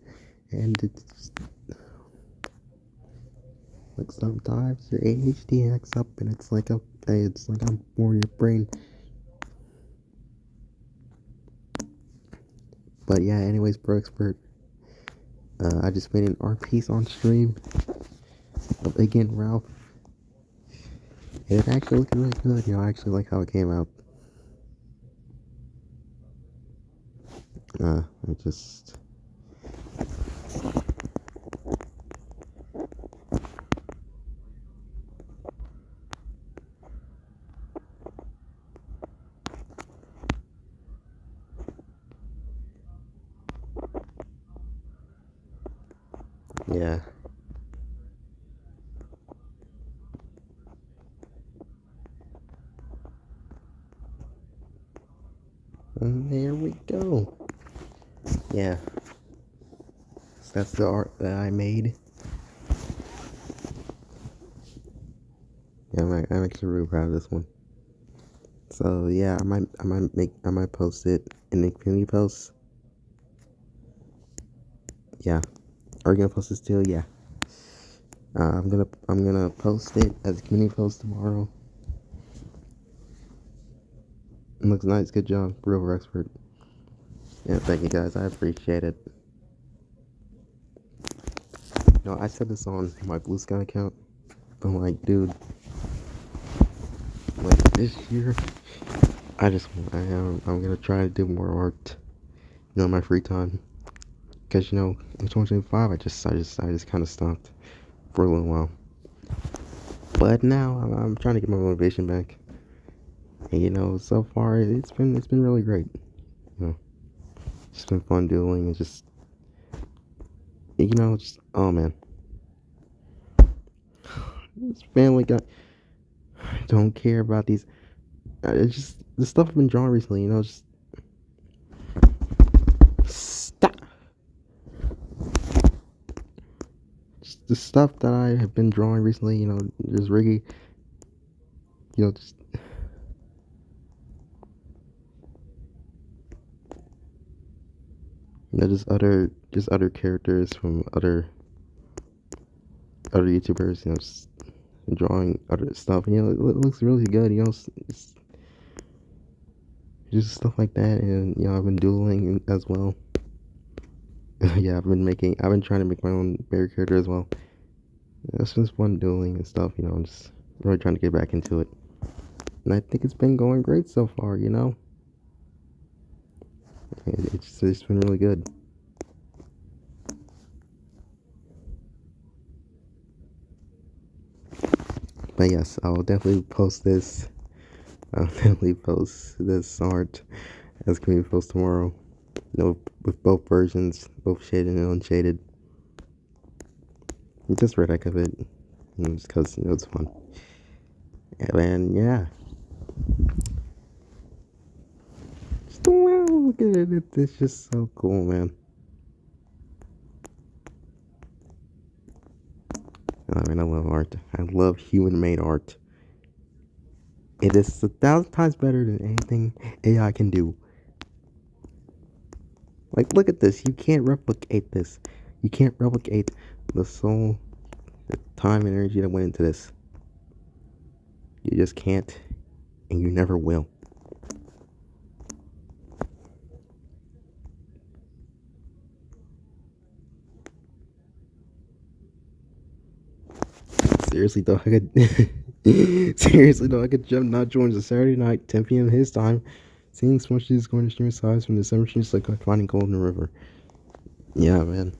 Speaker 1: And it's... Like, sometimes your ADHD acts up and it's like I'm bored your brain. But yeah, anyways, Bro Expert. I just made an art piece on stream. Again, Ralph. And it actually looked really good. I actually like how it came out. I just... Yeah. And there we go. Yeah. So that's the art that I made. Yeah, I'm actually really proud of this one. So yeah, I might post it in the community post. Yeah. Are you gonna post this too? Yeah. I'm gonna post it as a community post tomorrow. It looks nice. Good job, real expert. Yeah, thank you guys. I appreciate it. No, I said this on my Blue Sky account, but like, dude, like this year, I'm gonna try to do more art, in my free time. Cause in 2025, I just kind of stopped for a little while. But now I'm trying to get my motivation back. And so far it's been really great. You know, it's been fun doing and just oh man, this family guy. I don't care about these. It's just the stuff I've been drawing recently. Just stop. Just the stuff that I have been drawing recently. Just Ricky. Just just other characters from other YouTubers. Just drawing other stuff. It looks really good. It's just stuff like that, and I've been doodling as well. Yeah, I've been trying to make my own bear character as well. It's just fun doodling and stuff. I'm just really trying to get back into it, and I think it's been going great so far. It's been really good. But yes, I'll definitely post this. I'll definitely post this art as community post tomorrow. With both versions, both shaded and unshaded. Just for the heck of it, just because it's fun. And yeah, just wow, look at it. It's just so cool, man. I mean, I love art. I love human-made art. It is 1,000 times better than anything AI can do. Like, look at this. You can't replicate this. You can't replicate the soul, the time and energy that went into this. You just can't, and you never will. Seriously though, I could jump not join the Saturday night, 10 p.m. his time. Seeing Smushy is going to stream size from December streams like finding gold in the river. Yeah, man.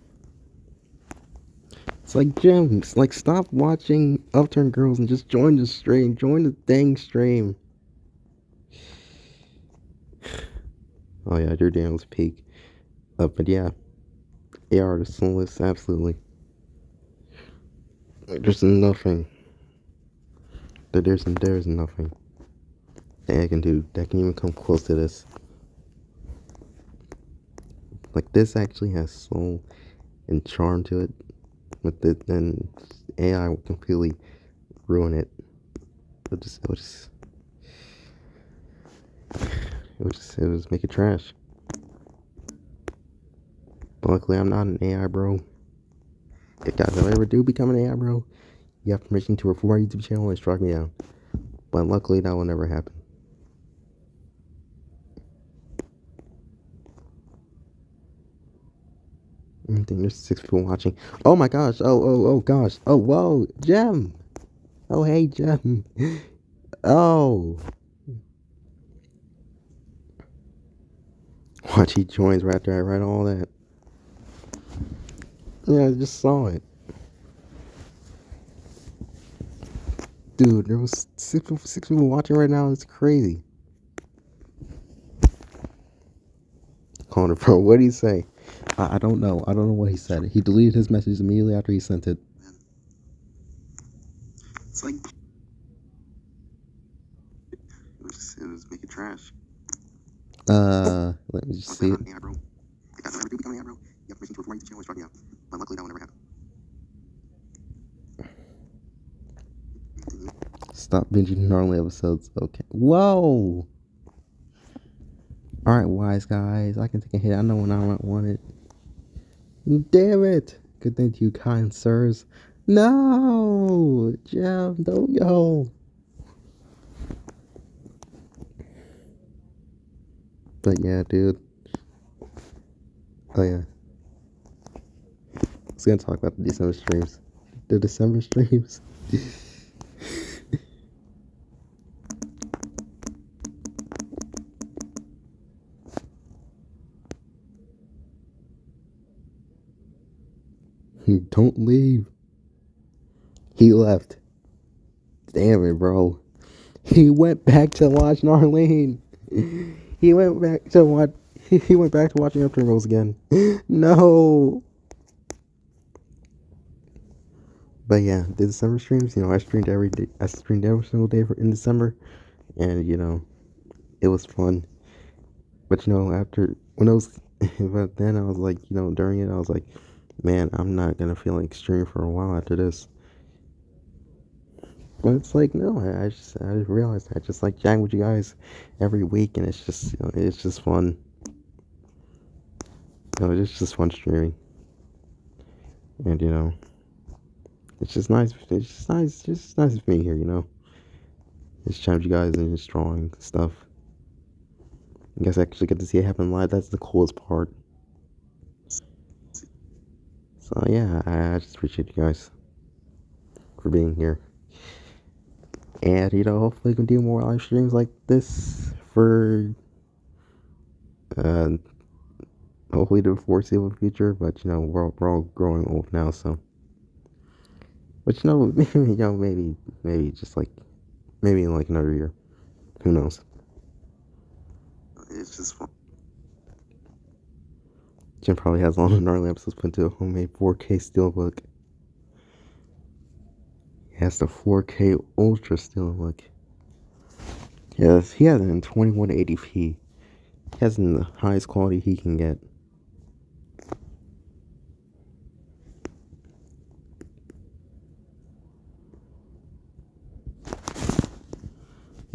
Speaker 1: It's like Jim, like stop watching Upturned Girls and just join the stream. Join the dang stream. Oh yeah, your Daniel's peak. But yeah, AR the soulless, absolutely. There's nothing. There's nothing that I can do that can even come close to this. Like this actually has soul and charm to it. With it, then AI will completely ruin it. It'll just make it trash. But luckily, I'm not an AI bro. If guys ever do become an AI bro, you have permission to report my YouTube channel and strike me down. But luckily, that will never happen. I think there's 6 people watching. Oh my gosh. Oh gosh. Oh, whoa. Gem. Oh, hey, Gem. Oh. Watch, he joins right after I write all that. Yeah, I just saw it. Dude, there was six people watching right now. It's crazy. Connor, bro, what did he say? I don't know. I don't know what he said. He deleted his message immediately after he sent it. It's like it was making trash. Let me just see it. But luckily that will never happen. Stop binging gnarly episodes. Okay. Whoa. Alright, wise guys. I can take a hit. I know when I want it. Damn it. Good thing to you, kind sirs. No. Jeff, don't go. But yeah, dude. Oh yeah. I was gonna talk about the December streams. The December streams. Don't leave. He left. Damn it, bro. He went back to watch Narlene. He went back to watch. He went back to watching After Rose again. No. But yeah, the December streams. I streamed every day. I streamed every single day in December, and it was fun. But after when it was, but then I was like, during it, I was like, man, I'm not gonna feel like streaming for a while after this. But it's like, no, I just realized I just like chatting with you guys every week, and it's just it's just fun. It's just fun streaming, and it's just nice. It's just nice. It's just nice being here. Just chatting with you guys and just drawing stuff. You guys actually get to see it happen live. That's the coolest part. So yeah, I just appreciate you guys for being here. And hopefully we can do more live streams like this for hopefully the foreseeable future. But we're all growing old now, so. But maybe just like maybe in like another year, who knows? It's just fun. Jim probably has all the gnarly episodes put into a homemade 4K steelbook. He has the 4K Ultra steelbook. Yes, he has it in 2180p. He has it in the highest quality he can get.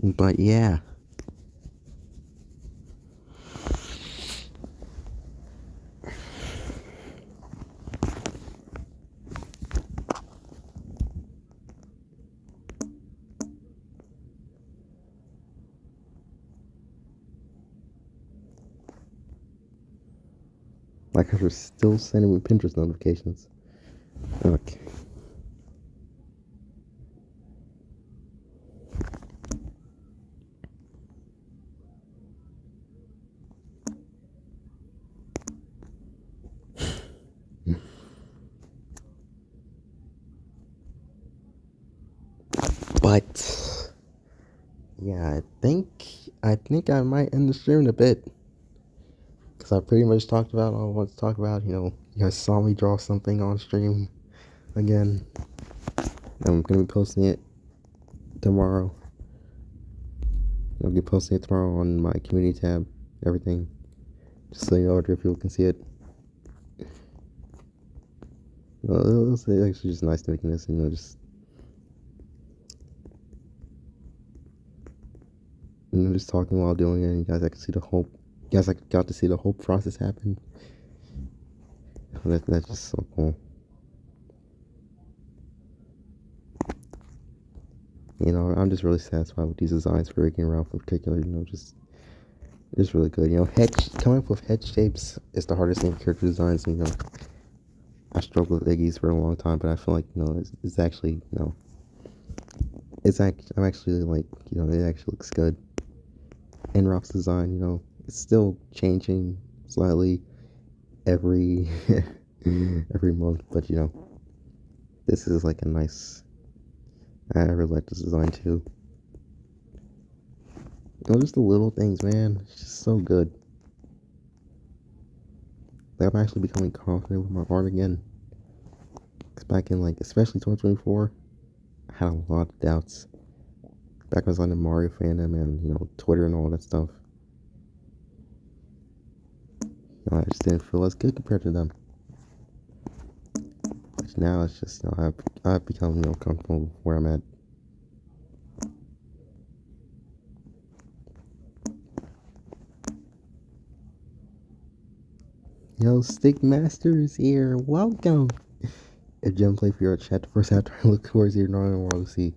Speaker 1: But yeah. Like I was still sending me Pinterest notifications. Okay. But yeah, I think I might end the stream in a bit. Because I pretty much talked about all I want to talk about. You guys saw me draw something on stream again. I'm going to be posting it tomorrow. I'll be posting it tomorrow on my community tab, everything. Just so other people can see it. It's actually just nice making this, just talking while doing it. And you guys got to see the hope. You guys got to see the whole process happen. That's just so cool. I'm just really satisfied with these designs for Ricky and Ralph in particular. Just really good. Coming up with head shapes is the hardest thing for character designs. I struggled with Iggy's for a long time, but I feel like it's actually I'm actually like it actually looks good. And Ralph's design, it's still changing slightly every every month, but this is like a nice. I really like this design too. Just the little things, man. It's just so good. Like I'm actually becoming confident with my art again. Cause back in especially 2024, I had a lot of doubts. Back when I was on the Mario fandom and Twitter and all that stuff. I just didn't feel as good compared to them. But now it's just I've become comfortable where I'm at. Yo, Stick Master is here. Welcome. If Jim played for your chat the first after I look towards your northern world to see.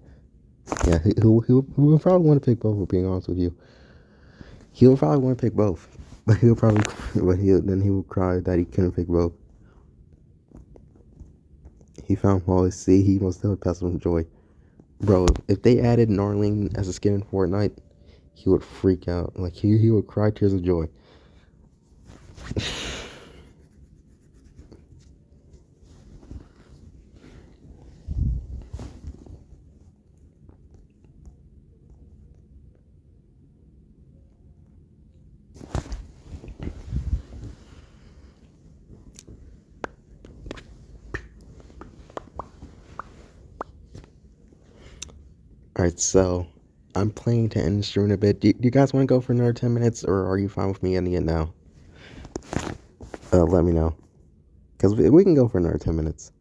Speaker 1: Yeah, he would probably want to pick both, being honest with you. He'll probably want to pick both, but he will cry that he couldn't pick both. He found Wallace. See, he must have passed on Joy. Bro, if they added Gnarling as a skin in Fortnite, he would freak out. Like he would cry tears of joy. Alright, so I'm planning to end the stream in a bit. Do you guys want to go for another 10 minutes, or are you fine with me ending it now? Let me know. Because we can go for another 10 minutes.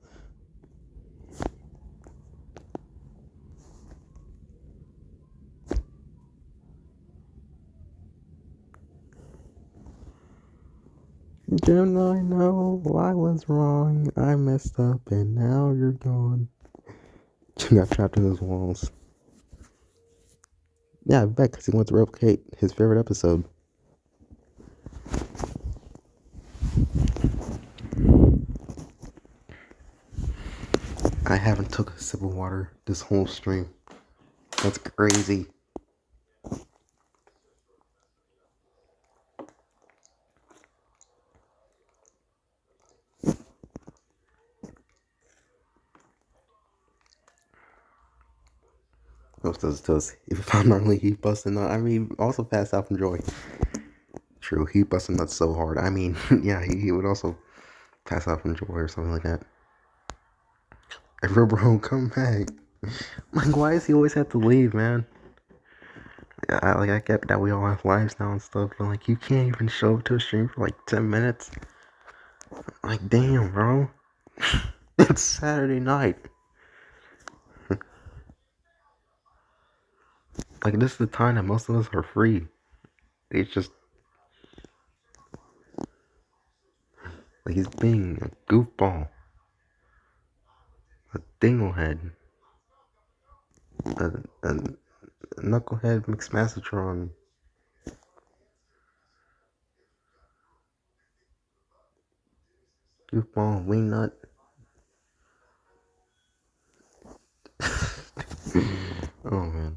Speaker 1: Didn't I know I was wrong? I messed up and now you're gone. You got trapped in those walls. Yeah, I bet because he wants to replicate his favorite episode. I haven't took a sip of water this whole stream. That's crazy. Those. If I'm normally he busting nut, I mean, also pass out from joy. True, he busting nuts so hard. I mean, yeah, he would also pass out from joy or something like that. Hey, bro, come back. Like, why does he always have to leave, man? I get that we all have lives now and stuff, but like, you can't even show up to a stream for like 10 minutes. Like, damn, bro. It's Saturday night. Like, this is the time that most of us are free. It's just like he's being a goofball, a dinglehead, a knucklehead McSmastertron. Goofball, wing nut. Oh man,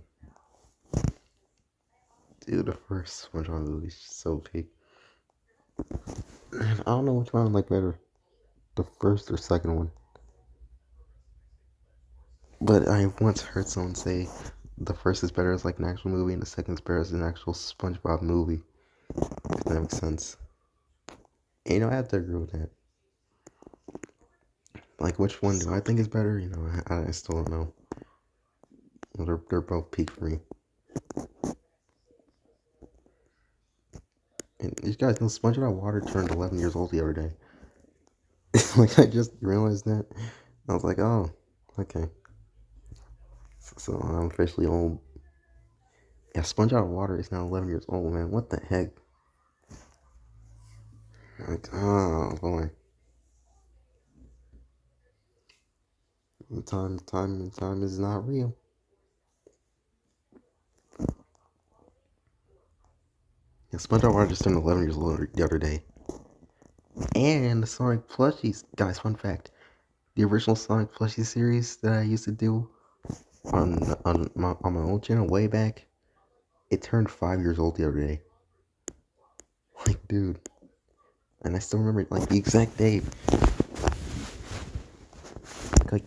Speaker 1: dude, the first SpongeBob movie is so peak. I don't know which one I like better, the first or second one. But I once heard someone say the first is better as like an actual movie, and the second is better as an actual SpongeBob movie. If that makes sense. And, you know, I have to agree with that. Like, which one do I think is better? You know, I still don't know. Well, they're both peak for me. And you guys know SpongeBob Water turned 11 years old the other day. Like, I just realized that. I was like, oh, okay. So I'm officially old. Yeah, SpongeBob Water is now 11 years old, man. What the heck? Like, oh boy. Time is not real. Yeah, SpongeBob Water just turned 11 years old the other day. And the Sonic plushies, guys. Fun fact: the original Sonic plushie series that I used to do on my old channel way back, it turned 5 years old the other day. Like, dude, and I still remember like the exact date.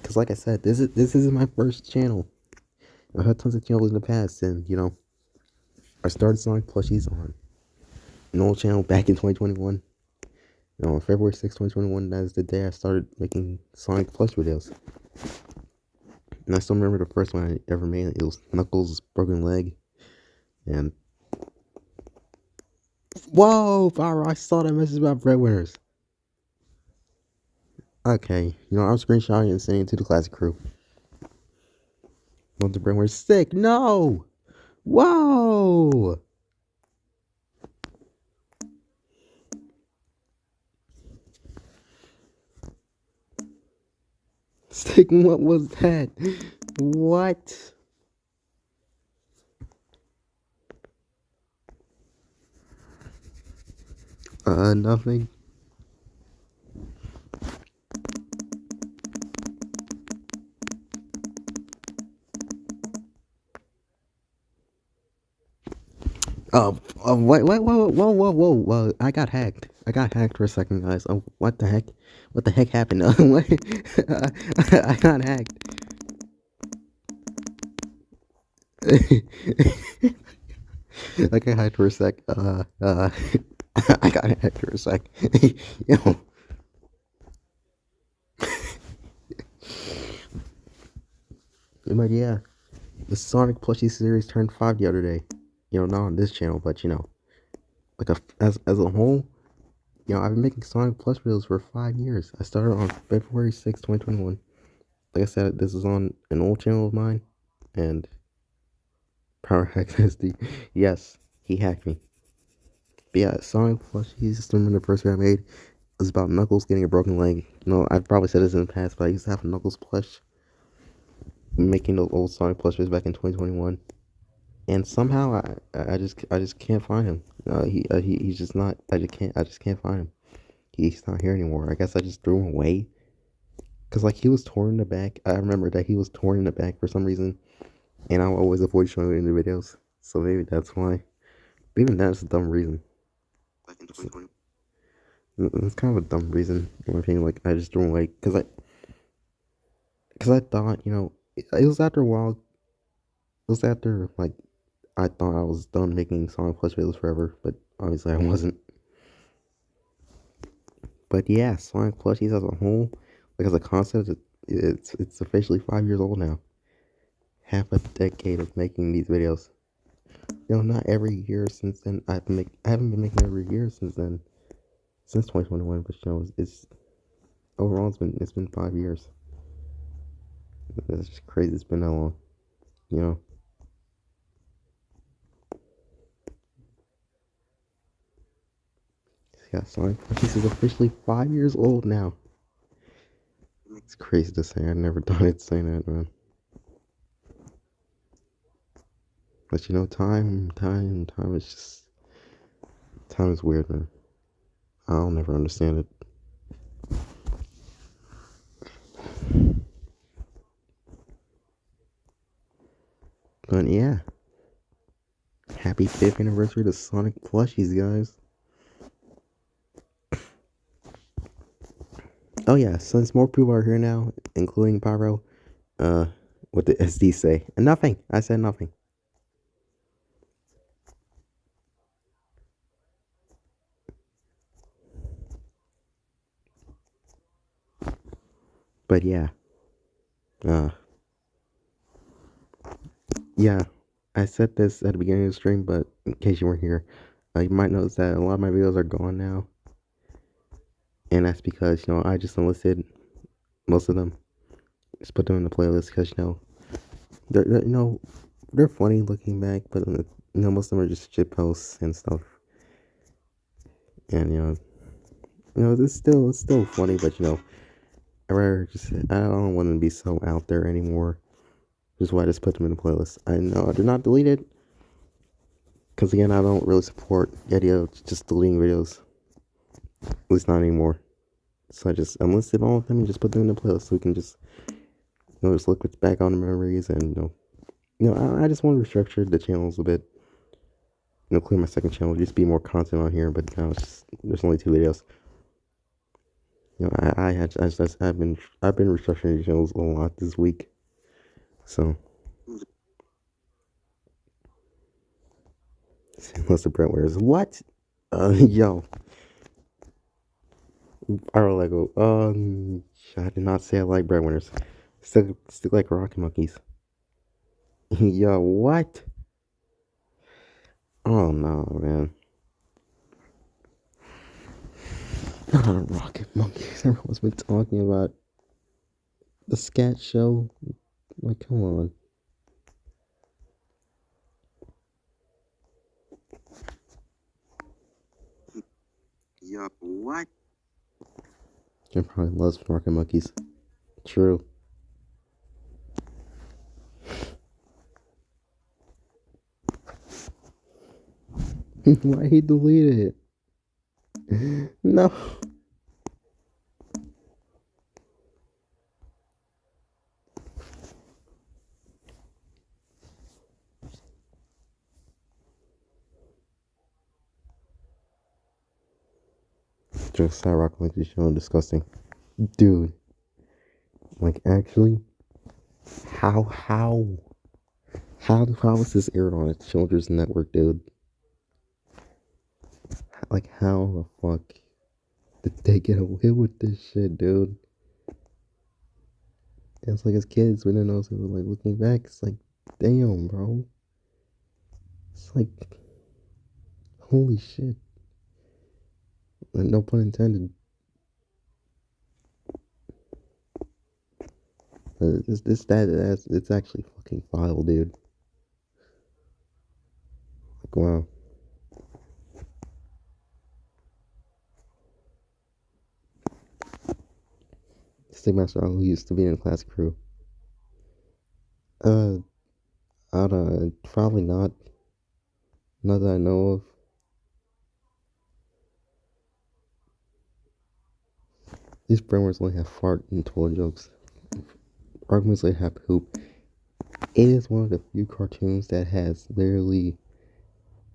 Speaker 1: Cause like I said, this is my first channel. I've had tons of channels in the past, and you know, I started Sonic plushies on an old channel back in 2021. You know, on February 6, 2021, that is the day I started making Sonic plush videos. And I still remember the first one I ever made. It was Knuckles' broken leg. And whoa, Fyra, I saw that message about breadwinners. Okay, you know, I'm screenshotting and sending it to the classic crew. Want the breadwinners sick? No! Whoa! Stick, what was that? What? Nothing. Whoa. I got hacked. I got hacked for a second, guys. Oh, what the heck? What the heck happened? What? I got hacked. I got hacked for a sec. I got hacked for a sec. Yo. But yeah, the Sonic plushie series turned 5 the other day. You know, not on this channel, but you know, like as a whole, you know, I've been making Sonic Plus videos for 5 years. I started on February 6th, 2021. Like I said, this is on an old channel of mine, and Power Hack SD. Yes, he hacked me. But yeah, Sonic plushies, I remember the first one I made was about Knuckles getting a broken leg. You know, I've probably said this in the past, but I used to have a Knuckles plush, making those old Sonic plushes back in 2021. And somehow I just can't find him. He's just not. I just can't find him. He's not here anymore. I guess I just threw him away. Cause like he was torn in the back. I remember that he was torn in the back for some reason, and I always avoid showing it in the videos. So maybe that's why. But even that's a dumb reason.
Speaker 2: Back in 2020.
Speaker 1: It's kind of a dumb reason in my opinion. Like I just threw him away cause I thought it was after a while. It was after like I thought I was done making Sonic Plus videos forever, but obviously I wasn't. But yeah, Sonic plushies as a whole, like as a concept, it's officially 5 years old now. Half a decade of making these videos. You know, not every year since then. I haven't been making every year since then, since 2021. But you know, it's overall it's been 5 years. It's just crazy. It's been that long. You know. Yeah, Sonic Plushies is officially 5 years old now. It's crazy to say. I never thought I'd say that, man. But you know, time is just time is weird, man. I'll never understand it. But yeah, happy 5th anniversary to Sonic Plushies, guys. Oh yeah, since more people are here now, including Pyro, what did SD say? Nothing. I said nothing. But yeah, yeah, I said this at the beginning of the stream, but in case you weren't here, you might notice that a lot of my videos are gone now, and that's because I just enlisted most of them, just put them in the playlist because they're funny looking back, but most of them are just shit posts and stuff, and it's still funny, but I don't want to be so out there anymore. Which is why I just put them in the playlist. I know I did not delete it. Because again, I don't really support the idea of just deleting videos. At least not anymore. So I just unlisted all of them and just put them in the playlist so we can just, just look back on the memories and, I just want to restructure the channels a bit. Clear my second channel, just be more content on here, but now there's only 2 videos. I've been restructuring the channels a lot this week. So unless the Brent wears what? Yo. Pyro Lego. I did not say I like breadwinners. Still like Rocket Monkeys. Yo, what? Oh no, man. Not Rocket Monkeys. Everyone's been talking about the scat show. Like, come on.
Speaker 2: Yo, what?
Speaker 1: Jim probably loves Rocket Monkeys. True. Why he deleted it? No. Just Side Rock Monkey Show, disgusting. Dude, like actually, how how was this aired on a children's network, dude? Like how the fuck did they get away with this shit, dude? It's like as kids we didn't know, so we're like looking back, it's like, damn, bro. It's like, holy shit. And no pun intended. It's actually fucking vile, dude. Like, wow. Stickmaster who used to be in the class crew. Uh, probably not. Not that I know of. These brainworms only have fart and toilet jokes. Arguments only have poop. It is one of the few cartoons that has literally,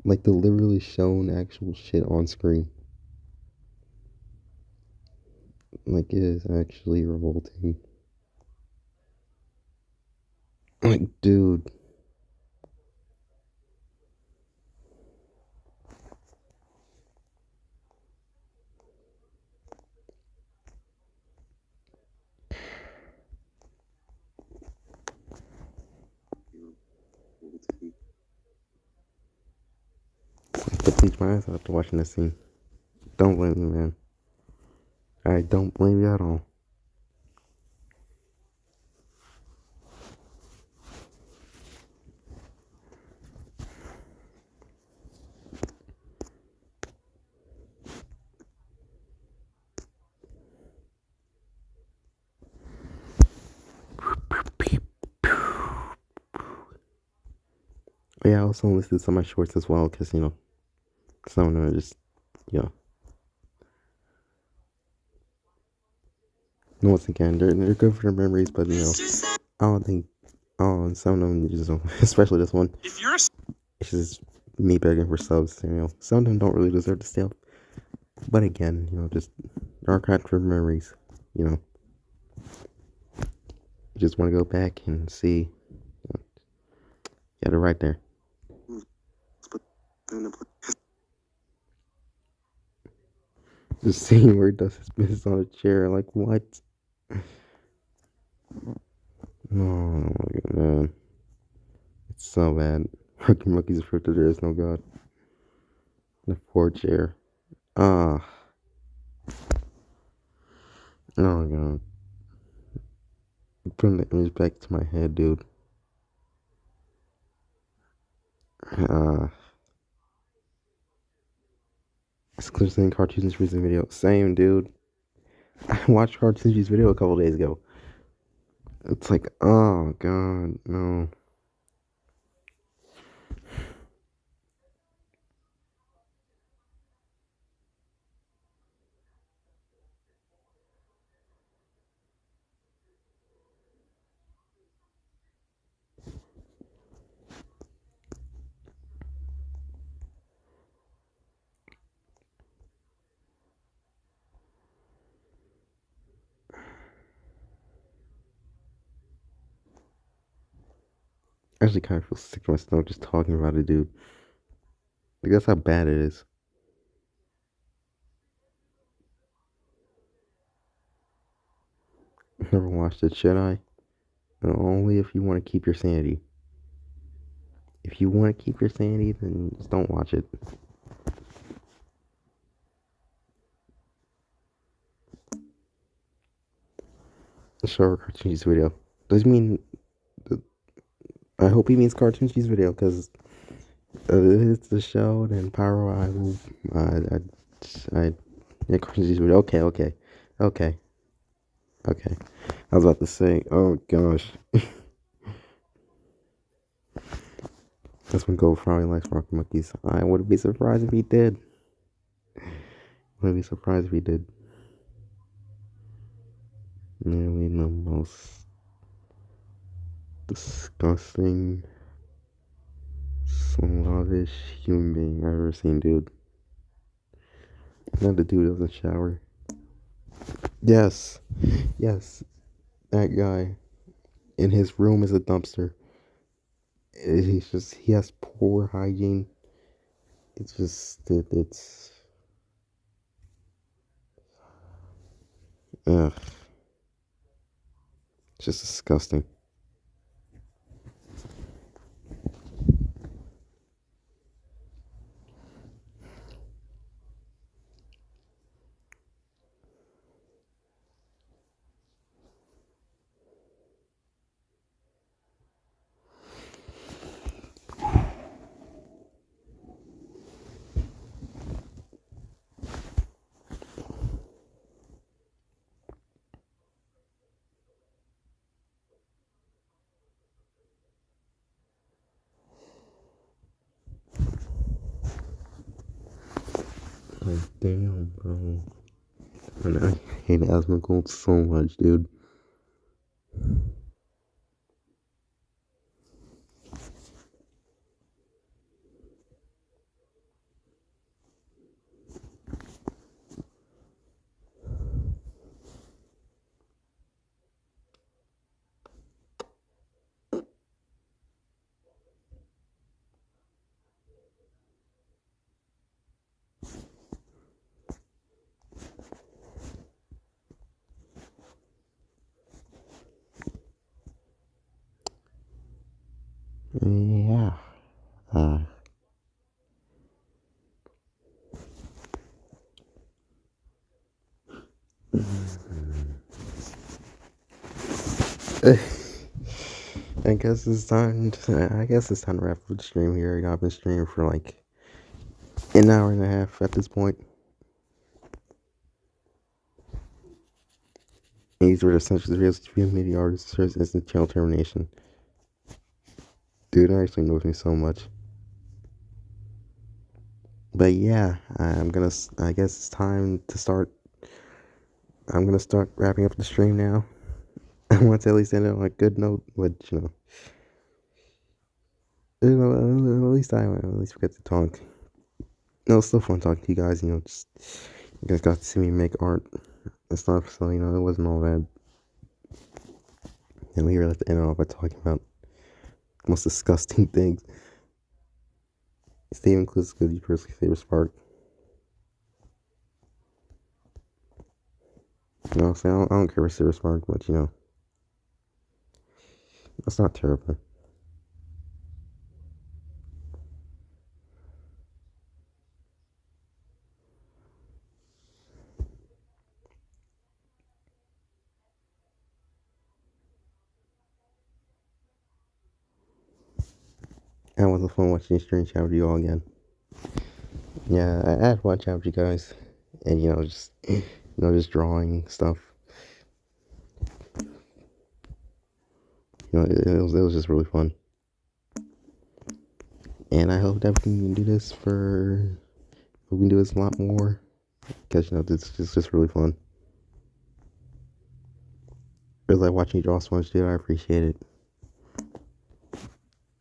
Speaker 1: like, deliberately shown actual shit on screen. Like, it is actually revolting. Like, dude. To bleach my eyes out after watching this scene. Don't blame me, man. I don't blame you at all. But yeah, I also listed some of my shorts as well, because, you know, some of them are just, you know. Once again, they're good for their memories, but, you know, I don't think, oh, some of them just don't, especially this one. If you're it's just me begging for subs, you know. Some of them don't really deserve to stay up. But again, you know, just archive for memories, you know. You just want to go back and see. Yeah, they're right there. The scene where he does his business on a chair, like, what? Oh my god, man. It's so bad. Rocky Monkey's proof that there is no God. The poor chair. Ah. Oh my god. Putting the image back to my head, dude. It's clear saying Cartoons recent video. Same, dude. I watched Cartoons video a couple days ago. It's like, oh god, no. I actually kind of feel sick to my stomach just talking about it, dude. Like, that's how bad it is. Never watched it, should I? No, only if you want to keep your sanity. If you want to keep your sanity, then just don't watch it. Show Cartoons video. Does he mean? I hope he means Cartoons video, because it's the show. Then Pyro, I will. Yeah, Cartoons video. Okay. I was about to say, oh gosh. That's when Gold probably likes Rocky Monkeys. I wouldn't be surprised if he did. I'd be surprised if he did. Maybe the most disgusting, slavish human being I've ever seen, dude. Not the dude doesn't shower. Yes, yes, that guy. In his room is a dumpster. He has poor hygiene. It's ugh, it's just disgusting. Like, damn, bro. And I hate Asmongold so much, dude. Yeah. Uh, I guess it's time. I guess it's time to wrap up the stream here. You know, I've been streaming for like an hour and a half at this point. And these were essentially the real community artists. There's instant channel termination. Dude, it actually knows me so much. But yeah, I guess it's time to start. I'm gonna start wrapping up the stream now. I want to at least end it on a good note, but at least we get to talk. No, it's still fun talking to you guys. Just you guys got to see me make art and stuff, so it wasn't all bad. And we really have to end it off by talking about the most disgusting things. Steven Clues is your personally favorite spark. So I don't care for Silver Spark, but that's not terrible. And it was fun watching the stream chat with you all again. Yeah, I had fun chat with you guys, and just drawing stuff. It was just really fun. And I hope that we can do this we can do this a lot more, because this is just really fun. Really like watching you draw so much, dude. I appreciate it.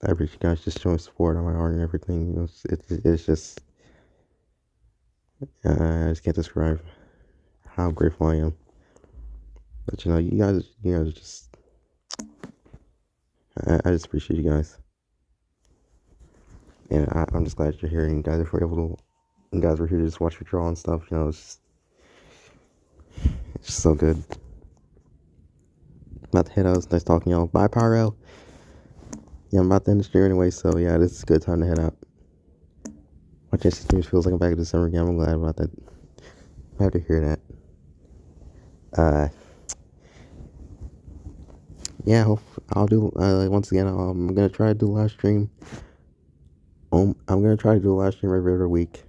Speaker 1: I appreciate you guys just showing support on my art and everything. It's just I just can't describe how grateful I am. But you guys just I just appreciate you guys, and I'm just glad you're here. And you guys were here to just watch me draw and stuff. It's just so good. About to head out. It's nice talking to y'all. Bye, Pyro. Yeah, I'm about to end the stream anyway, so yeah, this is a good time to head out. Watching streams feels like I'm back in December again. I'm glad about that. I'm happy to hear that. Yeah, I'll do. Once again, I'm gonna try to do a live stream. I'm gonna try to do a live stream every other week,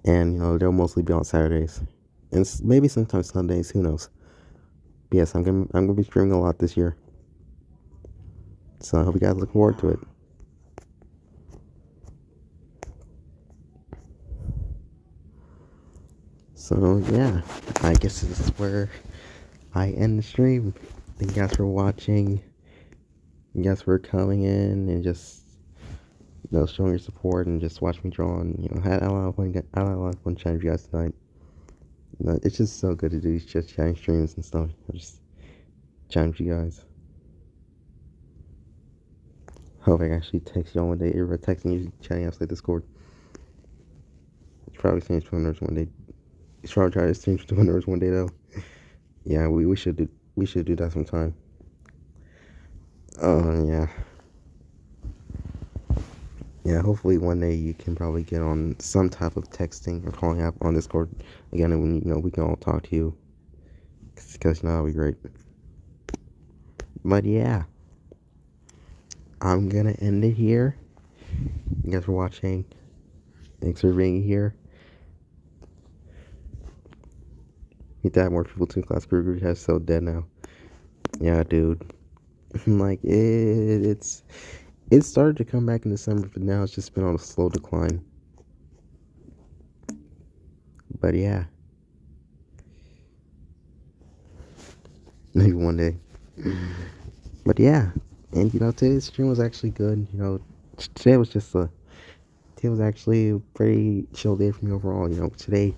Speaker 1: and they'll mostly be on Saturdays, and maybe sometimes Sundays. Who knows? But yes, I'm gonna be streaming a lot this year, so I hope you guys look forward to it. So yeah, I guess this is where I end the stream. Thank you guys for watching. Thank you guys for coming in and just showing your support and just watching me draw. And had a lot of fun. I had a lot of fun chatting with you guys tonight. It's just so good to do these just chatting streams and stuff. Just chatting with you guys. Hope I can actually text y'all one day. Everybody texting you, chatting outside Discord. It's probably change to nerds one day. It's probably try to change to nerds one day though. Yeah, we should do that sometime. Yeah. Yeah, hopefully one day you can probably get on some type of texting or calling app on Discord again, and when we can all talk to you, because that'll be great. But yeah, I'm gonna end it here. Thank you guys for watching. Thanks for being here. Need to have more people to class. Guru has so dead now. Yeah, dude. Like it started to come back in December, but now it's just been on a slow decline. But yeah, maybe one day. But yeah, and today's stream was actually good. Today was actually a pretty chill day for me overall. Today,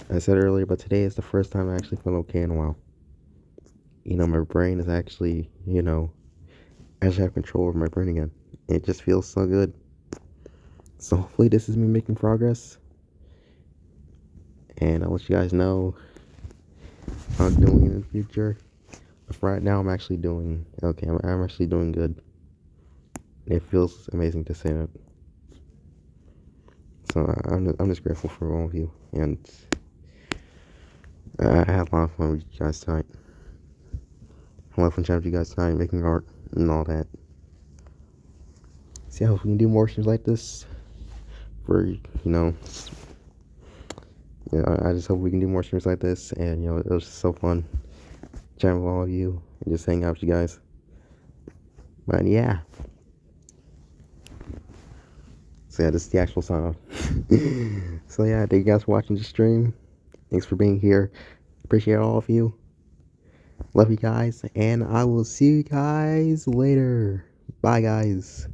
Speaker 1: I said earlier, but today is the first time I actually feel okay in a while. My brain is actually, I just have control over my brain again. It just feels so good. So hopefully this is me making progress. And I'll let you guys know how I'm doing in the future. But for right now, I'm actually doing okay. I'm actually doing good. It feels amazing to say that. So I'm just grateful for all of you, and I had a lot of fun with you guys tonight. I love fun chatting with you guys tonight, making art and all that. See how we can do more streams like this. I just hope we can do more streams like this, and it was just so fun chatting with all of you and just hanging out with you guys. But yeah. So yeah, this is the actual sign off. So yeah, thank you guys for watching the stream. Thanks for being here. Appreciate all of you. Love you guys, and I will see you guys later. Bye, guys.